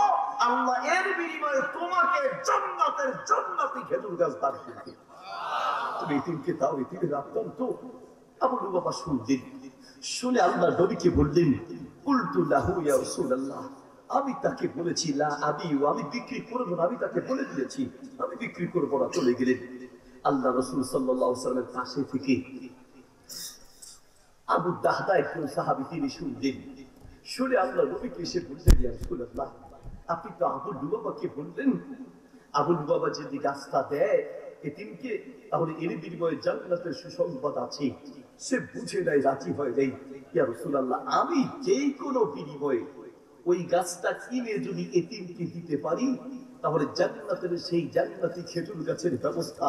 আল্লাহ এর বিনিময়ে তোমাকে জান্নাতের জান্নাতি খেজুর গাছ দান করবে। তুমি এতিমকে দাও, এতিমের অত্যন্ত। আবু লুবাবা শুনলেন, শুনে আল্লাহ নবীকে বললেন, কুলতু লাহু ইয়া রাসূলুল্লাহ, আমি তাকে বলেছি লা আবিউ, আমি বিক্রি করব না, আমি তাকে বলে দিয়েছি আমি বিক্রি করব না। চলে গেলেন। আল্লাহ রাসূল সাল্লাল্লাহু আলাইহি ওয়াসাল্লামের পাশে থেকে আবু দাহদা একজন সাহাবী, তিনি শুনলেন। শুনে আল্লাহ নবীকে এসে বললেন, ইয়া রাসূলুল্লাহ, আপনি তো আবু লুবাবাকে বললেন আবু লুবাবা যদি গাছটা দেয় এতিমকে, তাহলে এর বিনিময়ে জান্নাতের সুসংবাদ আছে। সে বুঝে নাই, রাজি হয় নাই। ইয়া রাসূলুল্লাহ, আমি যেই কোনো বিনিময়ে ওই গাছটা কিনে যদি এতিমকে দিতে পারি, তাহলে জান্নাতের সেই জান্নাতি খেজুর গাছের ব্যবস্থা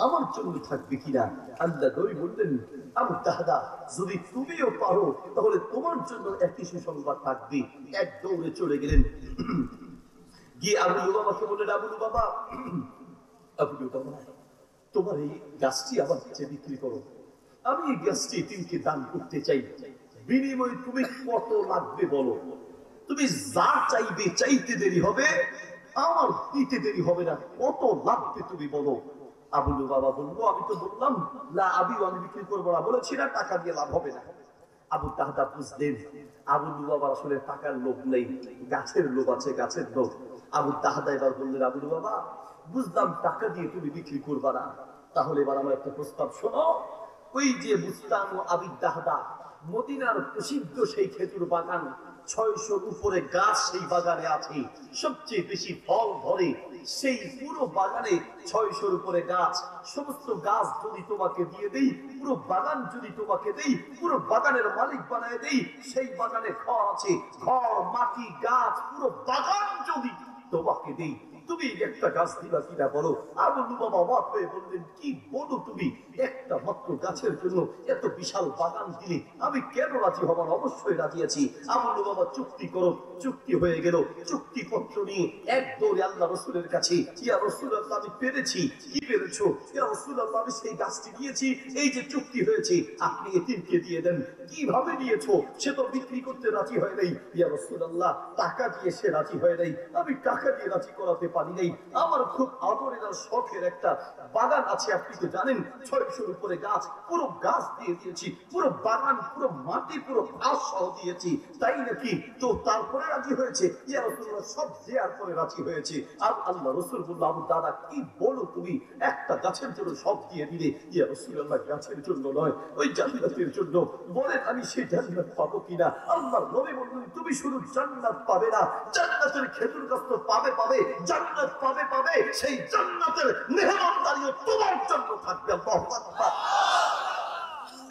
আমার জন্য থাকবে কিনা? আল্লাহ নবী বললেন, আবু দাহদা, যদি তুমিও পারো তাহলে তোমার জন্য একই সুসংবাদ থাকবে। এক দৌড়ে চলে গেলেন, গিয়ে আবু লুবাবাকে বললেন, আবু লুবাবা, আবু লুবাবা, তোমার এই গাছটি আমার কাছে বিক্রি করো, আমি এই গাছটি এতিমকে দান করতে চাই। বিনিময়ে তুমি কত লাগবে বলো, তুমি যা চাইবে, চাইতে দেরি হবে, আমার দিতে দেরি হবে না, কত লাগবে তুমি বলো। আবু লুবাবা বলবো, আমি তো বললাম লা আবিউ, আমি বিক্রি করবো না, বলেছি না টাকা দিয়ে লাভ হবে না। আবু দাহদা বুঝলেন আবু লুবাবার আসলে টাকার লোভ নেই, গাছের লোভ আছে, গাছের লোভ। আবু দাহদা এবার বললেন, আবু লুবাবা, বুঝলাম টাকা দিয়ে তুমি বিক্রি করবা না, তাহলে এবার আমার একটা প্রস্তাব শোনো। ওই যে বুস্তান ও আবি দাহদা, মদিনার প্রসিদ্ধ সেই খেজুর বাগান, 600 উপরে গাছ সেই বাগানে আছে, সবচেয়ে বেশি ফল ধরে সেই পুরো বাগানে 600 উপরে গাছ। সমস্ত গাছ যদি তোমাকে দিয়ে দেই, পুরো বাগান যদি তোমাকে দেই, পুরো বাগানের মালিক বানায় দেই, সেই বাগানে ঘর আছে, ঘর, মাটি, গাছ, পুরো বাগান যদি তোমাকে দেই, তুমি একটা গাছ দিবা কিনা বলো। আবু লুবাবা অবাক হয়ে বললেন, কি বলো তুমি, একটা মাত্র গাছের জন্য এত বিশাল বাগান দিলে আমি কেন রাজি হব না? অবশ্যই রাজি আছি। আবু লুবাবা, চুক্তি করো। চুক্তি হয়ে গেল। চুক্তিপত্র নিয়ে এক দৌড়ে আল্লাহ রাসূলের কাছে, ইয়া রাসূলুল্লাহ, আমি পেরেছি। কি পেরেছো? ইয়া রাসূলুল্লাহ, আমি সেই গাছটি নিয়েছি, এই যে চুক্তি হয়েছে, আপনি এতিমকে দিয়ে দেন। কিভাবে নিয়েছো? সে তো বিক্রি করতে রাজি হয় নাই। ইয়া রাসূলুল্লাহ, টাকা দিয়ে সে রাজি হয় নাই, আমি টাকা দিয়ে রাজি করাতে পারি নাই। আমার খুব আদরের আর শখের একটা বাগান আছে, আপনি তো জানেন, 600 উপরে গাছ, পুরো গাছ দিয়ে দিয়েছি, পুরো বাগান, পুরো মাটি, পুরো ঘাস সহ দিয়েছি। তাই নাকি? তো তারপরে রাজি হয়েছে। ইয়া রাসূলুল্লাহ, সব দেওয়ার পরে রাজি হয়েছে। আর আল্লাহ রাসূল বলল, আবু দাদা, কি বলো তুমি, একটা গাছের জন্য সব দিয়ে দিলে? ইয়া রাসূলুল্লাহ, গাছের জন্য নয়, ওই জান্নাতের জন্য। বলেন, আমি সেই জান্নাত পাবো কিনা? আল্লাহর নবী বললেন, তুমি শুধু জান্নাত পাবে না, জান্নাতের খেজুর গাছ তো পাবে, জান্নাত পাবে, সেই জান্নাতের মেহমানদারিও তোমার জন্য থাকবে। আল্লাহু আকবার।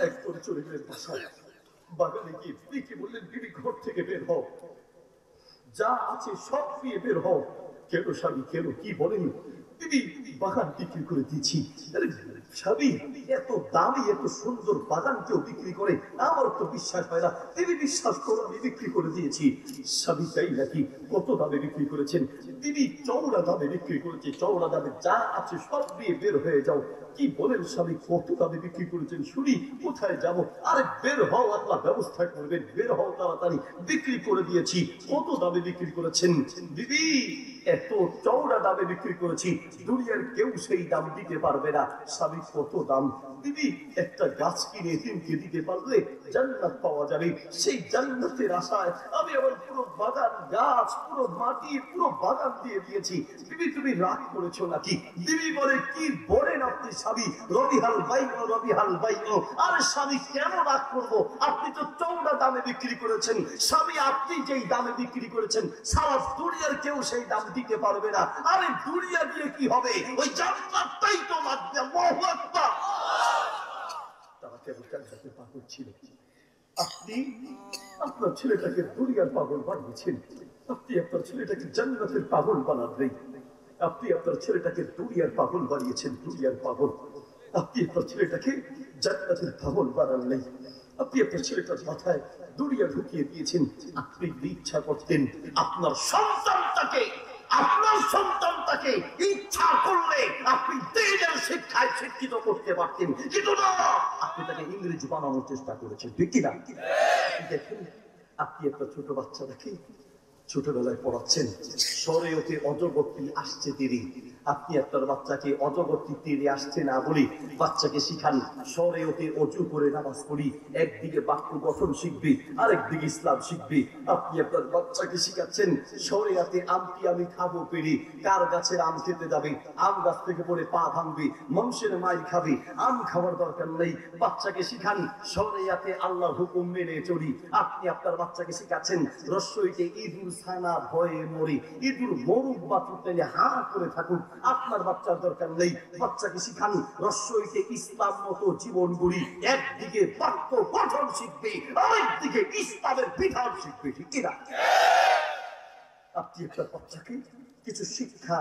একদম চলে গেলেন বাসায়। বাগানে গিয়ে বিবিকে বললেন, বিবি, ঘর থেকে বের হও, যা আছে সব নিয়ে বের হও। কেন স্বামী, কেন, কি বলেন? বিবি, বাগান বিক্রি করে দিয়েছি। স্বামী, এত দামি এত সুন্দর বাগান কেউ বিক্রি করে? আমার তো বিশ্বাস হয় না। তিনি বিশ্বাস করো, আমি বিক্রি করে দিয়েছি। স্বামী, তাই নাকি? কত দামে বিক্রি করেছেন? তিনি চওড়া দামে বিক্রি করেছে, চওড়া দামে, যা আছে সব নিয়ে বের হয়ে যাও। কি বলেন স্বামী, কত দামে বিক্রি করেছেন শুনি, কোথায় যাবো? আরে বের হও, আল্লাহ ব্যবস্থা করবেন, বের হও তাড়াতাড়ি। বিক্রি করে দিয়েছি। কত দামে বিক্রি করেছেন? বিবি, এত চওড়া দামে বিক্রি করেছি, দুনিয়ার কেউ সেই দাম দিতে পারবে না। স্বামী, কত দাম? বিবি, একটা গাছ কিনে এতিমকে দিতে পারলে জান্নাত পাওয়া যাবে। সেই জান্নাতের আশায় আমি আমার পুরো বাগান, গাছ, পুরো মাটি, পুরো বাগান দিয়ে দিয়েছি। বিবি, তুমি রাগ করেছো নাকি? বিবি বলে, কি বলেন আপনি স্বামী? রবিহাল বাইনো, রবিহাল বাইনো। আরে স্বামী, কেন রাগ করবো? আপনি তো চওড়া দামে বিক্রি করেছেন। স্বামী, আপনি যেই দামে বিক্রি করেছেন, সারা দুনিয়ার কেউ সেই দাম দিতে পারবে না। আরে দুনিয়া দিয়ে কি হবে? ওই জান্নাতটাই তো লাগবে। আল্লাহু আকবার। তারা কেবল জান্নাতের পাগল ছিল। আপনি আপনার ছেলেটাকে দুনিয়ার পাগল বানিয়েছেন। আপনি আপনার ছেলেটাকে জান্নাতের পাগল বানান নেই। আপনি আপনার ছেলেটাকে দুনিয়ার পাগল বানিয়েছেন, দুনিয়ার পাগল। আপনি আপনার ছেলেটাকে জান্নাতের পাগল বানান নেই। আপনি আপনার ছেলেটার মাথায় দড়িয়া ঢুকিয়ে দিয়েছেন। আপনি ইচ্ছা করতেন আপনার সন্তানটাকে ইচ্ছা করলে আপনি দিনের শিক্ষায় শিক্ষিত করতে পারতেন, কিন্তু না, আপনি তাকে ইংরেজি বানানোর চেষ্টা করেছেন, ঠিক কিনা? দেখেন, আপনি একটা ছোট বাচ্চাটাকে ছোটবেলায় পড়াচ্ছেন শরীয়তে অজগরটি আসছে তীরে। আপনি আপনার বাচ্চাকে অজগরটি তীরে আসছে না বলি বাচ্চাকে শিখান শরীয়তে অজু করে নামাজ পড়ি, একদিকে বাক্য গঠন শিখবে, আরেকদিকে ইসলাম শিখবে। আপনি আপনার বাচ্চাকে শিখাচ্ছেন শরীয়তে আমটি আমি খাবো পেরে, কার গাছের আম খেতে যাবে, আম গাছ থেকে পড়ে পা ভাঙবে, মানুষের মাইর খাবে, আম খাবার দরকার নেই। বাচ্চাকে শিখান শরীয়তে আল্লাহর হুকুম মেনে চলি। আপনি আপনার বাচ্চাকে শিখাচ্ছেন রসইতে ইঁদুর ছানা ভয়ে মরি, ইঁদুর মরুক বা চুটাইলে হা করে থাকুক, আপনার বাচ্চার দরকার নেই। বাচ্চাকে শিখান রসইতে ইসলাম মতো জীবন গড়ি, একদিকে বাক্য গঠন শিখবে, আরেকদিকে ইসলামের বিধান শিখবে, ঠিক কিনা? আপনি একটা বাচ্চাকে কিছু শিক্ষা,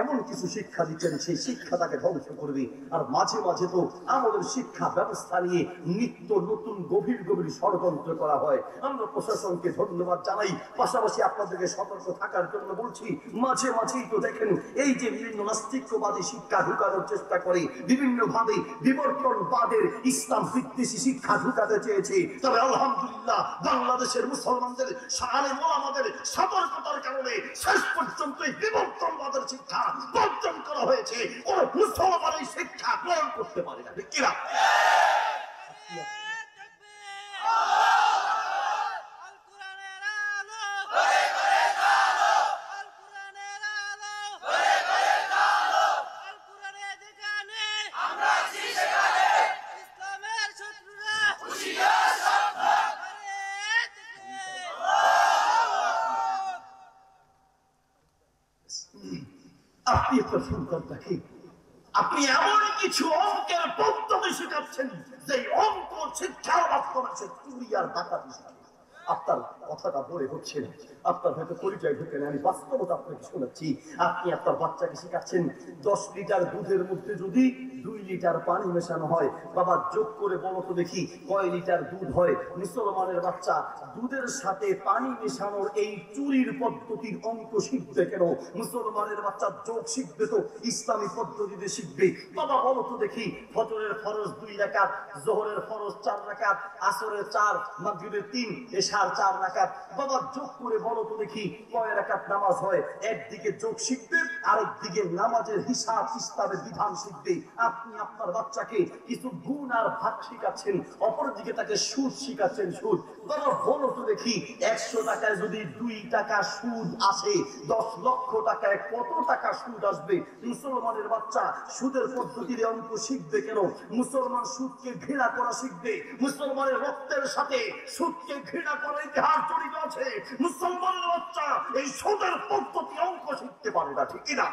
এমন কিছু শিক্ষা দিচ্ছেন সেই শিক্ষা তাকে ধ্বংস করবে। আর মাঝে মাঝে তো আমাদের শিক্ষা ব্যবস্থা নিয়ে নিত্য নতুন গভীর গভীর ষড়যন্ত্র করা হয়। আমরা প্রশাসনকে ধন্যবাদ জানাই, পাশাপাশি আপনাদেরকে সতর্ক থাকার জন্য বলছি, মাঝে মাঝেই তো দেখেন এই যে বিভিন্ন নাস্তিক্যবাদী শিক্ষা ঢুকানোর চেষ্টা করে, বিভিন্ন ভাবে বিবর্তনবাদের ইসলাম বিদ্বেষী শিক্ষা ঢুকাতে চেয়েছে। তবে আলহামদুলিল্লাহ বাংলাদেশের মুসলমানদের আলেম ওলামাদের সতর্কতার কারণে শেষ পর্যন্ত বিবর্তনবাদের শিক্ষা বর্জন করা হয়েছে। কোন মুসলমান এই শিক্ষা গ্রহণ করতে পারে না, ঠিক কিনা? আপনি আপনার সন্তানটাকে আপনি এমন কিছু অঙ্কের পদ্ধতি শেখাচ্ছেন যে অঙ্ক শিক্ষার মাধ্যমে সে চুরি আর ডাকাতি শিখে। আপনার কথাটা বলে হচ্ছে না, আপনার হয়তো পরিচয় ঢুকে না, আমি বাস্তবতা আপনাকে শোনাচ্ছি। আপনি আপনার বাচ্চাকে শেখাচ্ছেন 10 লিটার দুধের মধ্যে যদি 2 লিটার পানি মেশানো হয়, বাবা যোগ করে বলো তো দেখি কয় লিটার দুধ হয়। মুসলমানের বাচ্চা দুধের সাথে পানি মেশানোর এই চুরির পদ্ধতির অঙ্ক শিখবে কেন? মুসলমানের বাচ্চা যোগ শিখবে তো ইসলামী পদ্ধতিতে শিখবে। বাবা বলো তো দেখি ফজরের ফরজ 2 রাকাত, যোহরের ফরজ 4 রাকাত, আসরের 4, মাগরিবের 3, এশার 4 রাকাত। বাবা যোগ করে বলো তো দেখি কয় রাকাত নামাজ হয়। একদিকে যোগ শিখবে, আরেকদিকে নামাজের হিসাব ইসলামের বিধান শিখবে। আপনি আপনার বাচ্চাকে কিছু গুণ আর ভাগ শিখাচ্ছেন, অপরদিকে তাকে সুদ শিখাচ্ছেন, সুদ। বাবা বলো তো দেখি 100 টাকায় যদি 2 টাকা সুদ আসে, 10 লক্ষ টাকায় কত টাকা সুদ আসবে? মুসলমানের বাচ্চা সুদের পদ্ধতির অঙ্ক শিখবে কেন? মুসলমান সুদকে ঘৃণা করা শিখবে। মুসলমানের রক্তের সাথে সুদকে ঘৃণা করার ইতিহাস জড়িত আছে। মুসলমানের বাচ্চা এই সুদের পদ্ধতি অঙ্ক শিখতে পারে না, ঠিক কিনা?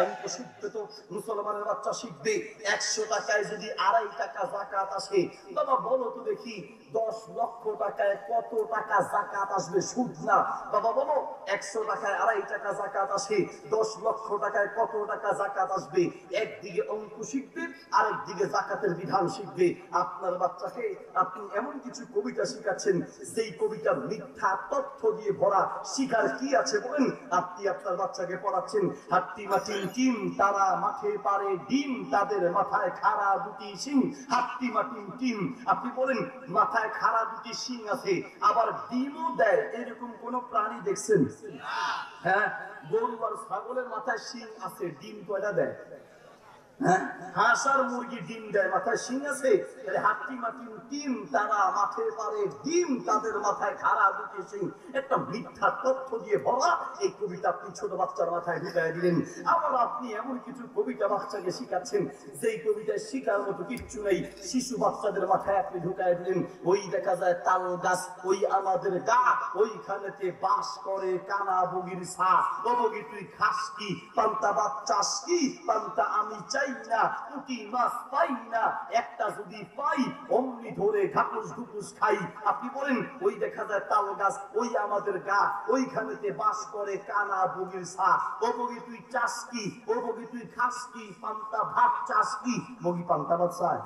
অঙ্ক শিখবে তো মুসলমানের বাচ্চা শিখবে 100 টাকায় যদি 2.5 টাকা যাকাত আসে। বাবা বলো তো দেখি 10 লক্ষ টাকায় কত টাকা যাকাত আসবে? সুদ না। বাবা বলো 100 টাকায় 2.5 টাকা যাকাত আসে, 10 লক্ষ টাকায় কত টাকা যাকাত আসবে? একদিকে অঙ্ক শিখবে, আরেকদিকে যাকাতের বিধান শিখবে। আপনার বাচ্চাকে আপনি এমন কিছু কবিতা শিখাচ্ছেন যেই কবিতার মিথ্যা তথ্য দিয়ে ভরা। শিখার কি আছে বলেন? আপনি আপনার বাচ্চাকে পড়াচ্ছেন হাত্তি মাটিম টিম, তারা মাঠে পারে ডিম, তাদের মাথায় খাড়া 2টি শিং। হাত্তি মাটিম টিম, আপনি বলেন মাথায় খাড়া 2টি শিং আছে, আবার ডিমও দেয়, এরকম কোন প্রাণী দেখছেন? হ্যাঁ, গরু আর ছাগলের মাথায় শিং আছে, ডিম কয়টা দেয়? হাঁস আর মুরগি ডিম দেয়, মাথায় শিং আছে। হাট্টি মাটিম টিম, তারা মাঠে পারে ডিম, তাদের মাথায় খাড়া 2টি শিং। একটা মিথ্যা তথ্য দিয়ে ভরা এই কবিতা আপনি ছোট বাচ্চার মাথায় ঢুকায় দিলেন। আবার আপনি এমন কিছু কবিতা বাচ্চাকে শিখাচ্ছেন যেই কবিতায় শিখার মতো কিচ্ছু নেই, শিশু বাচ্চাদের মাথায় আপনি ঢুকায় দিলেন। ওই দেখা যায় তাল গাছ, ওই আমাদের গা, ওইখানেতে বাস করে কানা বগির ছা। ও বগি তুই খাস কি, পান্তা ভাত চাস কি, পান্তা আমি চাই না, পুঁটি মাছ পাই না, একটা যদি পাই অমনি ধরে ঘাপুস ঘুপুস খাই। আপনি বলেন ওই দেখা যায় তাল গাছ, ওই আমাদের গা, ওইখানেতে বাস করে কানা বগির ছা। ও বগি তুই চাস কি, ও বগি তুই খাস কি, পান্তা ভাত চাস কি? বগি পান্তা ভাত চায়?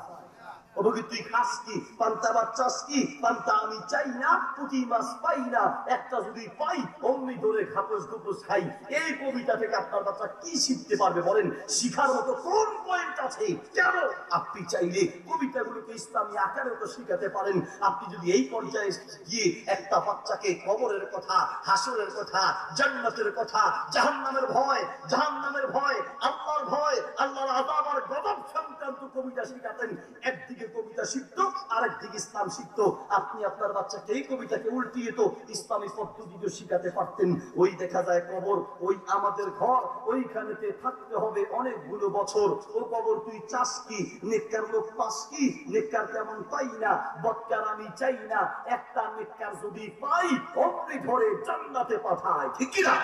অবগি তুই খাস কি, পান্তা ভাত চাস কি? পান্তা আমি চাই না, পুঁটি মাছ পাই না, একটা যদি পাই অমনি ধরে খাপস গুপস খাই। এই কবিতা থেকে আপনার বাচ্চা কি শিখতে পারবে বলেন? শিখার মতো কোন পয়েন্ট আছে? কেন? আপনি চাইলে কবিতাগুলোকে ইসলামী আকারে তো শিখাতে পারেন। আপনি যদি এই পর্যায়ে গিয়ে একটা বাচ্চাকে কবরের কথা, হাসরের কথা, জান্নাতের কথা, জাহান্নামের ভয়, জাহান্নামের ভয়, আল্লাহর ভয়, আল্লাহর আযাব আর গজব সংক্রান্ত কবিতা শিখাতেন, একদিকে কবিতা শিখতো আরেকদিকে ইসলাম শিখতো। আপনি আপনার বাচ্চাকে এই কবিতাকে উল্টিয়ে তো ইসলামী পদ্ধতিতে শিখাতে পারতেন। ওই দেখা যায় কবর, ওই আমাদের ঘর, ওইখানেতে থাকতে হবে অনেকগুলো বছর। ও কবর তুই চাস কি? নেককার লোক পাস কি? নেককার তেমন পাই না, বদকার আমি চাই না, একটা নেককার যদি পাই অমনি ধরে জান্নাতে পাঠায়। ঠিক কি না?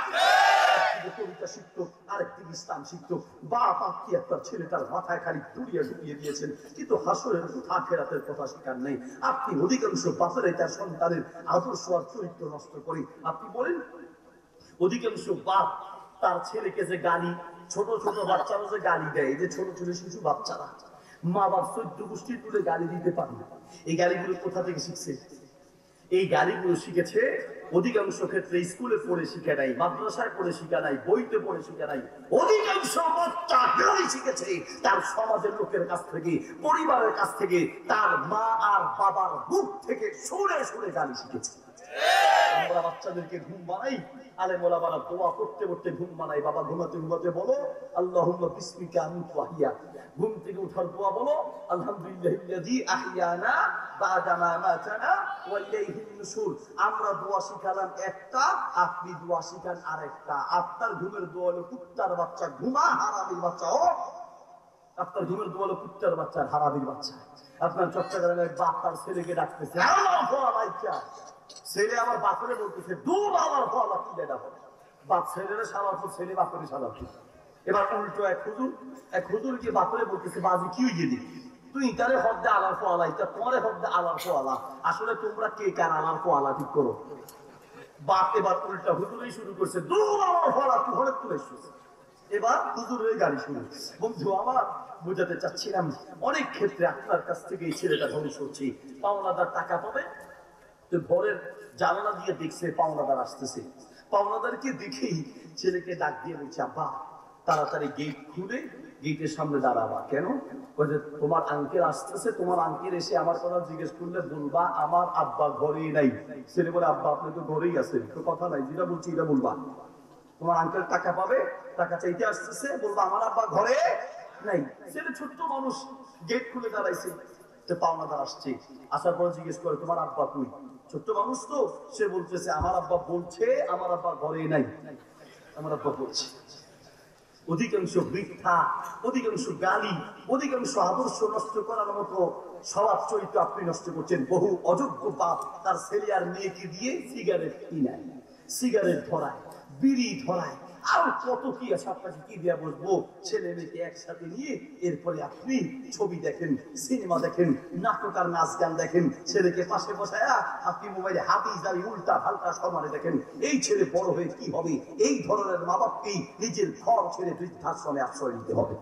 একদিকে কবিতা শিখতো আরেকদিকে ইসলাম শিখতো। বাপ আপনি আপনার ছেলেটার মাথায় খালি ডুবিয়ে ডুবিয়ে দিয়েছেন, কিন্তু হাসরের কথা, আখিরাতের কথা শেখার নেই। আপনি অধিকাংশ বাপেরাই তার সন্তানের আদর্শ আর চরিত্র নষ্ট করে। আপনি বলেন অধিকাংশ বাপ তার ছেলেকে যে গালি, ছোট ছোট বাচ্চারা যে গালি দেয়, যে ছোট ছোট শিশু বাচ্চারা, মা বাপ 14 গোষ্ঠী তুলে গালি দিতে পারে না। এই গালিগুলো কোথা থেকে শিখছে? এই গালিগুলো শিখেছে অধিকাংশ ক্ষেত্রে স্কুলে পড়ে শিখে নাই, মাদ্রাসায় পড়ে শিখে নাই, বইতে পড়ে শিখে নাই। অধিকাংশ বাচ্চা গালি শিখেছে তার সমাজের লোকের কাছ থেকে, পরিবারের কাছ থেকে, তার মা আর বাবার মুখ থেকে শুনে শুনে গালি শিখেছে। আমরা বাচ্চাদেরকে ঘুম বানাই, আলেম ওলামারা দোয়া করতে করতে ঘুম বানাই। বাবা ঘুমাতে ঘুমাতে বলো আল্লাহুম্মা বিসমিকা আমুতু ওয়া আহইয়া। ঘুম থেকে ওঠার দোয়া বলো আলহামদুলিল্লাহিল্লাযী আহইয়ানা বা'দা মা মাতানা ওয়া ইলাইহিন নুশুর। আমরা দোয়া শিখালাম একটা, আপনি দোয়া শিখান আরেকটা। আপনার ঘুমের দোয়া হলো কুত্তার বাচ্চা ঘুমা, হারামির বাচ্চা ও। আপনার ঘুমের দোয়া হলো কুত্তার বাচ্চা, হারামির বাচ্চা। আপনার চট্টগ্রামের বাপ তার ছেলেকে ডাকতেছে, ছেলে আমার বাপরে বলতেছে দূর আমার ফল কি দেয় বাপ ছেলেরা সারা ছেলে বাপরে সারা। এবার উল্টো এক হুজুরকে বাপরে বলতেছে বাজি কি হয়ে গেলি তুই তারে হদ্দে আলার ফোয়ালা, এটা পরে হদ্দে আলার ফোয়ালা, আসলে তোমরা কে কার আলার ফোয়ালা ঠিক করো। বাপ এবার উল্টা হুজুরই শুরু করছে দূর আমার ফোয়ালা তুই হলে তুলে এসেছিস। এবার হুজুরের গাড়ি শুরু। বন্ধু আমার বোঝাতে চাচ্ছিলাম অনেক ক্ষেত্রে আপনার কাছ থেকে এই ছেলেটা ধ্বংস হচ্ছে। পাওনাদার টাকা পাবে তো ঘরের জানালা দিয়ে দেখছে পাওনাদার আসতেছে, পাওনাদারকে দেখেই ছেলেকে ডাক দিয়ে বলছে আব্বা তাড়াতাড়ি গেট খুলে গেটের সামনে দাঁড়াবা। কেন? তোমার আঙ্কেল আসতেছে, তোমার আঙ্কেল এসে আমার কথা জিজ্ঞেস করলে বলবা আমার আব্বা ঘরেই নাই। ছেলে বলে আব্বা আপনি তো ঘরেই আছেন, তো কথা নাই, যেটা বলছি এটা বলবা। তোমার আঙ্কেল টাকা পাবে, টাকা চাইতে আসতেছে, বলবা আমার আব্বা ঘরে নাই। ছেলে ছোট্ট মানুষ গেট খুলে দাঁড়াইছে, পাওনাদার আসছে, আসার পরে জিজ্ঞেস করে তোমার আব্বা কই? ছোট্ট মানুষ তো, সে বলতেছে আমার আব্বা বলছে আমার আব্বা ঘরে নাই, আমার আব্বা বলছে। অধিকাংশ মিথ্যা, অধিকাংশ গালি, অধিকাংশ আদর্শ নষ্ট করার মতো স্বভাব চরিত্র আপনি নষ্ট করছেন। বহু অযোগ্য বাপ তার ছেলে আর মেয়েকে দিয়ে সিগারেট কিনায়, সিগারেট ধরায়, বিড়ি ধরায়, আর কত কি আছে আপনাকে কি দিয়ে বসবো। ছেলে মেয়েকে একসাথে নিয়ে এরপরে আপনি ছবি দেখেন, সিনেমা দেখেন, নাটক আর নাচ গান দেখেন, ছেলেকে পাশে বসায়া আপনি মোবাইলে হাতি জারি উল্টা পাল্টা সমানে দেখেন। এই ছেলে বড় হয়ে কি হবে? এই ধরনের মা বাপকেই নিজের ঘর ছেড়ে বৃদ্ধাশ্রমে আশ্রয় নিতে হবে।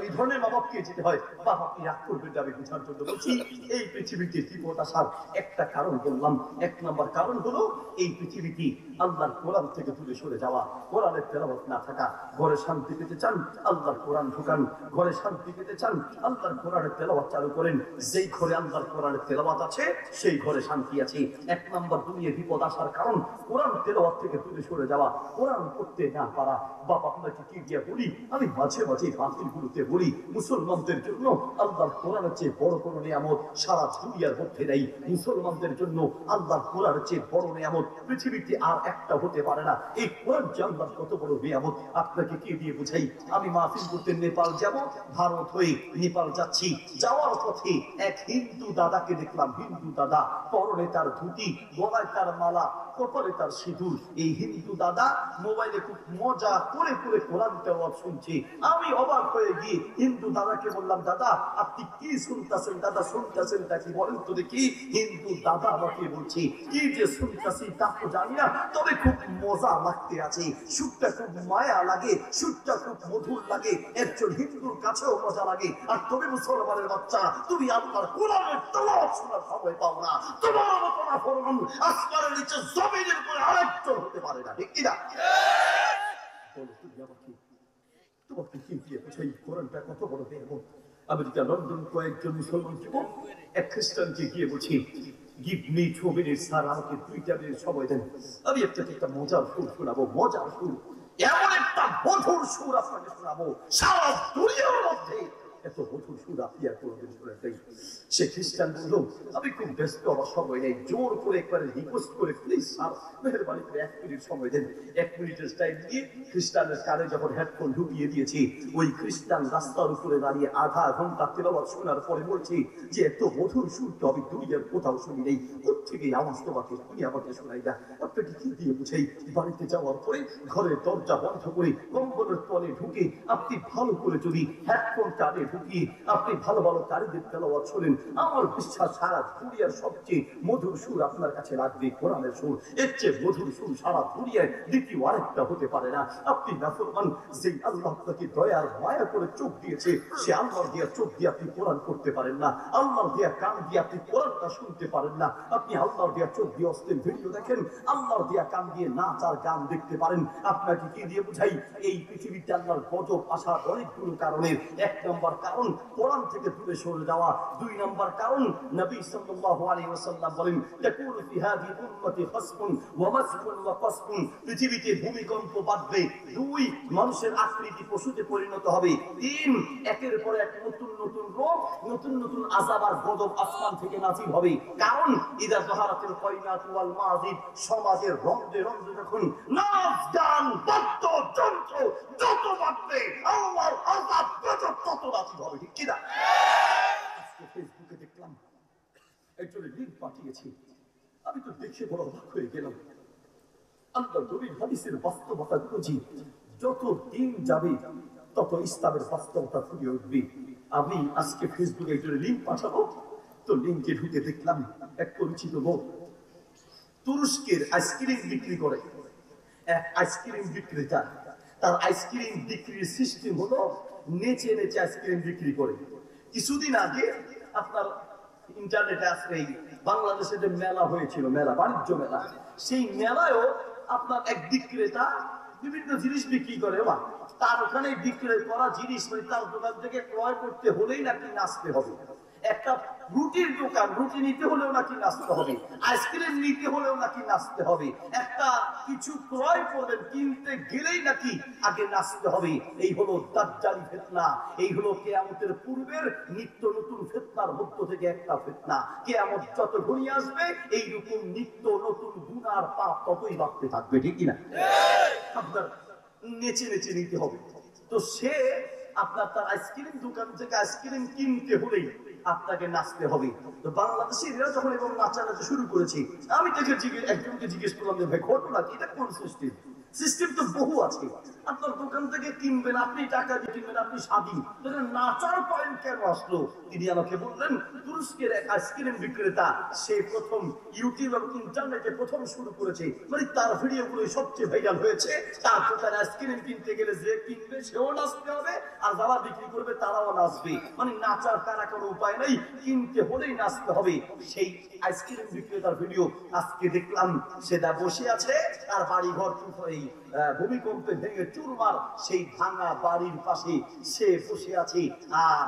এই ধরনের মা বাপকে যেতে হয়। বাপ আপনি রাগ করবেন যাবে বুঝার জন্য বলছি। এই পৃথিবীতে বিপদ আসার একটা কারণ বললাম। এক নম্বর কারণ হলো এই পৃথিবীতে আল্লাহর কোরআন থেকে দূরে সরে যাওয়া, কোরআনের তেলাওয়াত না থাকা। ঘরে শান্তি পেতে চান আল্লাহর কোরআন ঢোকান, ঘরে শান্তি পেতে চান আল্লাহর কোরআনের তেলাওয়াত চালু করেন। যেই ঘরে আল্লাহর কোরআনের তেলাওয়াত আছে সেই ঘরে শান্তি আছে। এক নম্বর দুনিয়ার বিপদ আসার কারণ কোরআন তেলাওয়াত থেকে দূরে সরে যাওয়া, কোরআন পড়তে না পারা। বাপ আপনাকে কি দিয়ে বলি, আমি মাঝে মাঝে বাতিলগুলোতে বলি মুসলমানদের জন্য আল্লাহর কোরআনের চেয়ে বড় কোনো নিয়ামত সারা দুনিয়ার মধ্যে নেই। মুসলমানদের জন্য আল্লাহর কোরআনের চেয়ে বড় নিয়ামত পৃথিবীতে আর একটা হতে পারে না। এই কোরআন যে আল্লাহর কত বড় নিয়ামত আপনাকে কি দিয়ে বুঝাই। আমি মাহফিল করতে নেপাল যাব, ভারত হয়ে নেপাল যাচ্ছি, যাওয়ার পথে এক হিন্দু দাদাকে দেখলাম। হিন্দু দাদা, পরনে তার ধুতি, গলায় তার মালা, কপালে তার সিঁদুর। এই হিন্দু দাদা মোবাইলে খুব মজা করে করে কোরআন তেলাওয়াত শুনছে। আমি অবাক হয়ে গিয়ে হিন্দু দাদাকে বললাম দাদা আপনি কি শুনতেছেন? দাদা শুনতেছেন তা কি বলেন তো দেখি। হিন্দু দাদা আমাকে বলছে কি যে শুনতেছি তা তো জানি না, তবে খুব মজা লাগতে আছে, সুরটা খুব মায়া লাগে, সুরটা খুব মধুর লাগে, একজন হিন্দুর কাছেও মজা লাগে। আর তুমি মুসলমানের বাচ্চা, তুমি আল্লাহর কোরআনের তেলাওয়াত শোনার সময় পাও না। তোমার মতো নাফরমান আসমানের নিচে জমিনের উপরে আরেকজন হতে পারে না, ঠিক কিনা? বলো তুমি আমাকে, তোমাকে কি দিয়ে বুঝাই কোরআনটা কত বড় নিয়ামত। আমেরিকা লন্ডন কয়েকজন মুসলমান যুবক এক খ্রিস্টানকে গিয়ে বলছি, গিভ মি 2 মিনিট স্যার, আমাকে 2টা মিনিট সময় দেন, আমি একটা মজার সুর শোনাবো, মজার সুর, এমন একটা মধুর সুর আপনাকে শোনাবো, সারা দুনিয়ার মধ্যে এত মধুর সুর আপনি আর কোনোদিন শুনে নেই। সে খ্রিস্টান বলল, আমি খুব ব্যস্ত, আমার সময় নেই। জোর করে একবারে রিকোয়েস্ট করে, প্লিজ স্যার মেহেরবানি করে 1 মিনিট সময় দেন। 1 মিনিটের টাইম দিয়ে খ্রিস্টানের কানে যখন হেডফোন ঢুকিয়ে দিয়েছি, ওই খ্রিস্টান রাস্তার উপরে দাঁড়িয়ে আধা ঘন্টা তেলাওয়াত শোনার পরে বলছি যে এত মধুর সুর তো আমি দুনিয়ার কোথাও শুনি নেই, কোথেকে আওয়াজ তোমাকে তুমি আমাকে শোনাই না, আপনাকে কি দিয়ে বুঝাই। বাড়িতে যাওয়ার পরে ঘরের দরজা বন্ধ করে কম্বলের তলে ঢুকে আপনি ভালো করে যদি হেডফোন কানে ঢুকিয়ে আপনি ভালো ভালো কারিদের তেলাওয়াত শোনেন, আমার বিশ্বাস সারা দুনিয়ার সবচেয়ে মধুর সুর আপনার কাছে লাগবে কোরআনের সুর। এর চেয়ে মধুর সুর সারা দুনিয়ায় দ্বিতীয় আরেকটা হতে পারে না। আপনি নাফরমান, যেই আল্লাহ আপনাকে দয়ার মায়া করে চোখ দিয়েছে, সে আল্লাহর দেয়া চোখ দিয়ে আপনি কোরআন করতে পারেন না, আল্লাহর দেয়া কান দিয়ে আপনি কোরআনটা শুনতে পারেন না। আপনি আল্লাহর দেয়া চোখ দিয়ে অশ্লীল ভিডিও দেখেন, আল্লাহর দেয়া কান দিয়ে নাচ আর গান দেখতে পারেন। আপনাকে কি দিয়ে বুঝাই, এই পৃথিবীতে আল্লাহর গজব আসার অনেকগুলো কারণের 1 নম্বর কারণ কোরআন থেকে দূরে সরে যাওয়া, 2 নম্বর কারণ নবী সাল্লাল্লাহু আলাইহি ওয়াসাল্লাম বলেন, তাকুনু ফি হাযিহি উম্মতি ফাসকুন ওয়া মাসকুন ওয়া কাসকুন, পৃথিবীতে ভূমিকম্প বাঁধবে, 2 মানুষের আকৃতি পশুতে পরিণত হবে, 3 একের পর এক নতুন নতুন রোগ, নতুন নতুন আযাব আর গজব আসমান থেকে নাযিল হবে। কারণ ইদা যাহারাতিল কায়নাতু ওয়াল মাযিদ, সমাজের রন্ধে রন্ধে যখন নাচ গান বাদ্যযন্ত্র যত বাড়বে, আল্লাহর আযাব গজব তত নাযিল হবে, ঠিক কিনা? আজকে ফেসবুকে দেখলাম একজনের লিংক পাঠিয়েছি, আমি তো দেখে বড় অবাক হয়ে গেলাম। আল্লাহর নবীর হাদিসের বাস্তবতা খুঁজি, যত দিন যাবে তত ইসলামের বাস্তবতা ফুটে উঠবে। আমি আজকে ফেসবুকে একজনের লিংক পাঠাবো, তো লিংকে ঢুকে দেখলাম এক পরিচিত লোক তুরস্কের আইসক্রিম বিক্রি করে, এক আইসক্রিম বিক্রেতা। তার আইসক্রিম বিক্রির সিস্টেম হলো নেচে নেচে আইসক্রিম বিক্রি করে। কিছুদিন আগে আপনার ইন্টারনেটে আসলে বাংলাদেশে যে মেলা হয়েছিল, মেলা, বাণিজ্য মেলা, সেই মেলায়ও আপনার এক বিক্রেতা বিভিন্ন জিনিস বিক্রি করে, বা তার ওখানে বিক্রয় করা জিনিস মানে তার দোকান থেকে ক্রয় করতে হলেই নাকি নাচতে হবে। একটা রুটির দোকান, রুটি নিতে হলেও নাকি নাচতে হবে, আইসক্রিম নিতে হলেও নাকি নাচতে হবে, একটা কিছু ক্রয় করবেন কিনতে গেলেই নাকি আগে নাচতে হবে। এই হলো দাজ্জালি ফিতনা, এই হলো কিয়ামতের পূর্বের নিত্য নতুন ফিতনার মধ্য থেকে একটা ফিতনা। কিয়ামত যত ঘনিয়ে আসবে এইরকম নিত্য নতুন গুনার পাপ ততই বাড়তে থাকবে, ঠিক কিনা? আপনার নেচে নেচে নিতে হবে। তো সে আপনার তার আইসক্রিম দোকান থেকে আইসক্রিম কিনতে হলেই আপনাকে নাচতে হবে। তো বাংলাদেশিরা যখন এবং নাচানাচি শুরু করেছে, আমি তাকে একজনকে জিজ্ঞেস করলাম যে ভাই ঘটনা কি, এটা কোন সিস্টেম? সিস্টেম তো বহু আছে। আপনার দোকান থেকে কিনবেন, আপনি টাকা দিয়ে কিনবেন, আপনি স্বাধীন, নাচার পয়েন্ট কেন আসলো? তিনি আমাকে বললেন, তুরস্কের এক আইসক্রিম বিক্রেতা, সে প্রথম ইউটিউব এবং ইন্টারনেটে প্রথম শুরু করেছে, মানে তার ভিডিওগুলো সবচেয়ে ভাইরাল হয়েছে। তার দোকানে আইসক্রিম কিনতে গেলে যে কিনবে সেও নাচতে হবে, আর যারা বিক্রি করবে তারাও নাচবে, মানে নাচার তারা কোনো উপায় নেই, কিনতে হলেই নাচতে হবে। সেই আইসক্রিম বিক্রেতার ভিডিও আজকে দেখলাম, সেটা বসে আছে তার বাড়ি ঘর ভূমিকম্পে ভেঙে চুরমার সেই ভাঙা বাড়ির পাশে সে বসে আছে, আর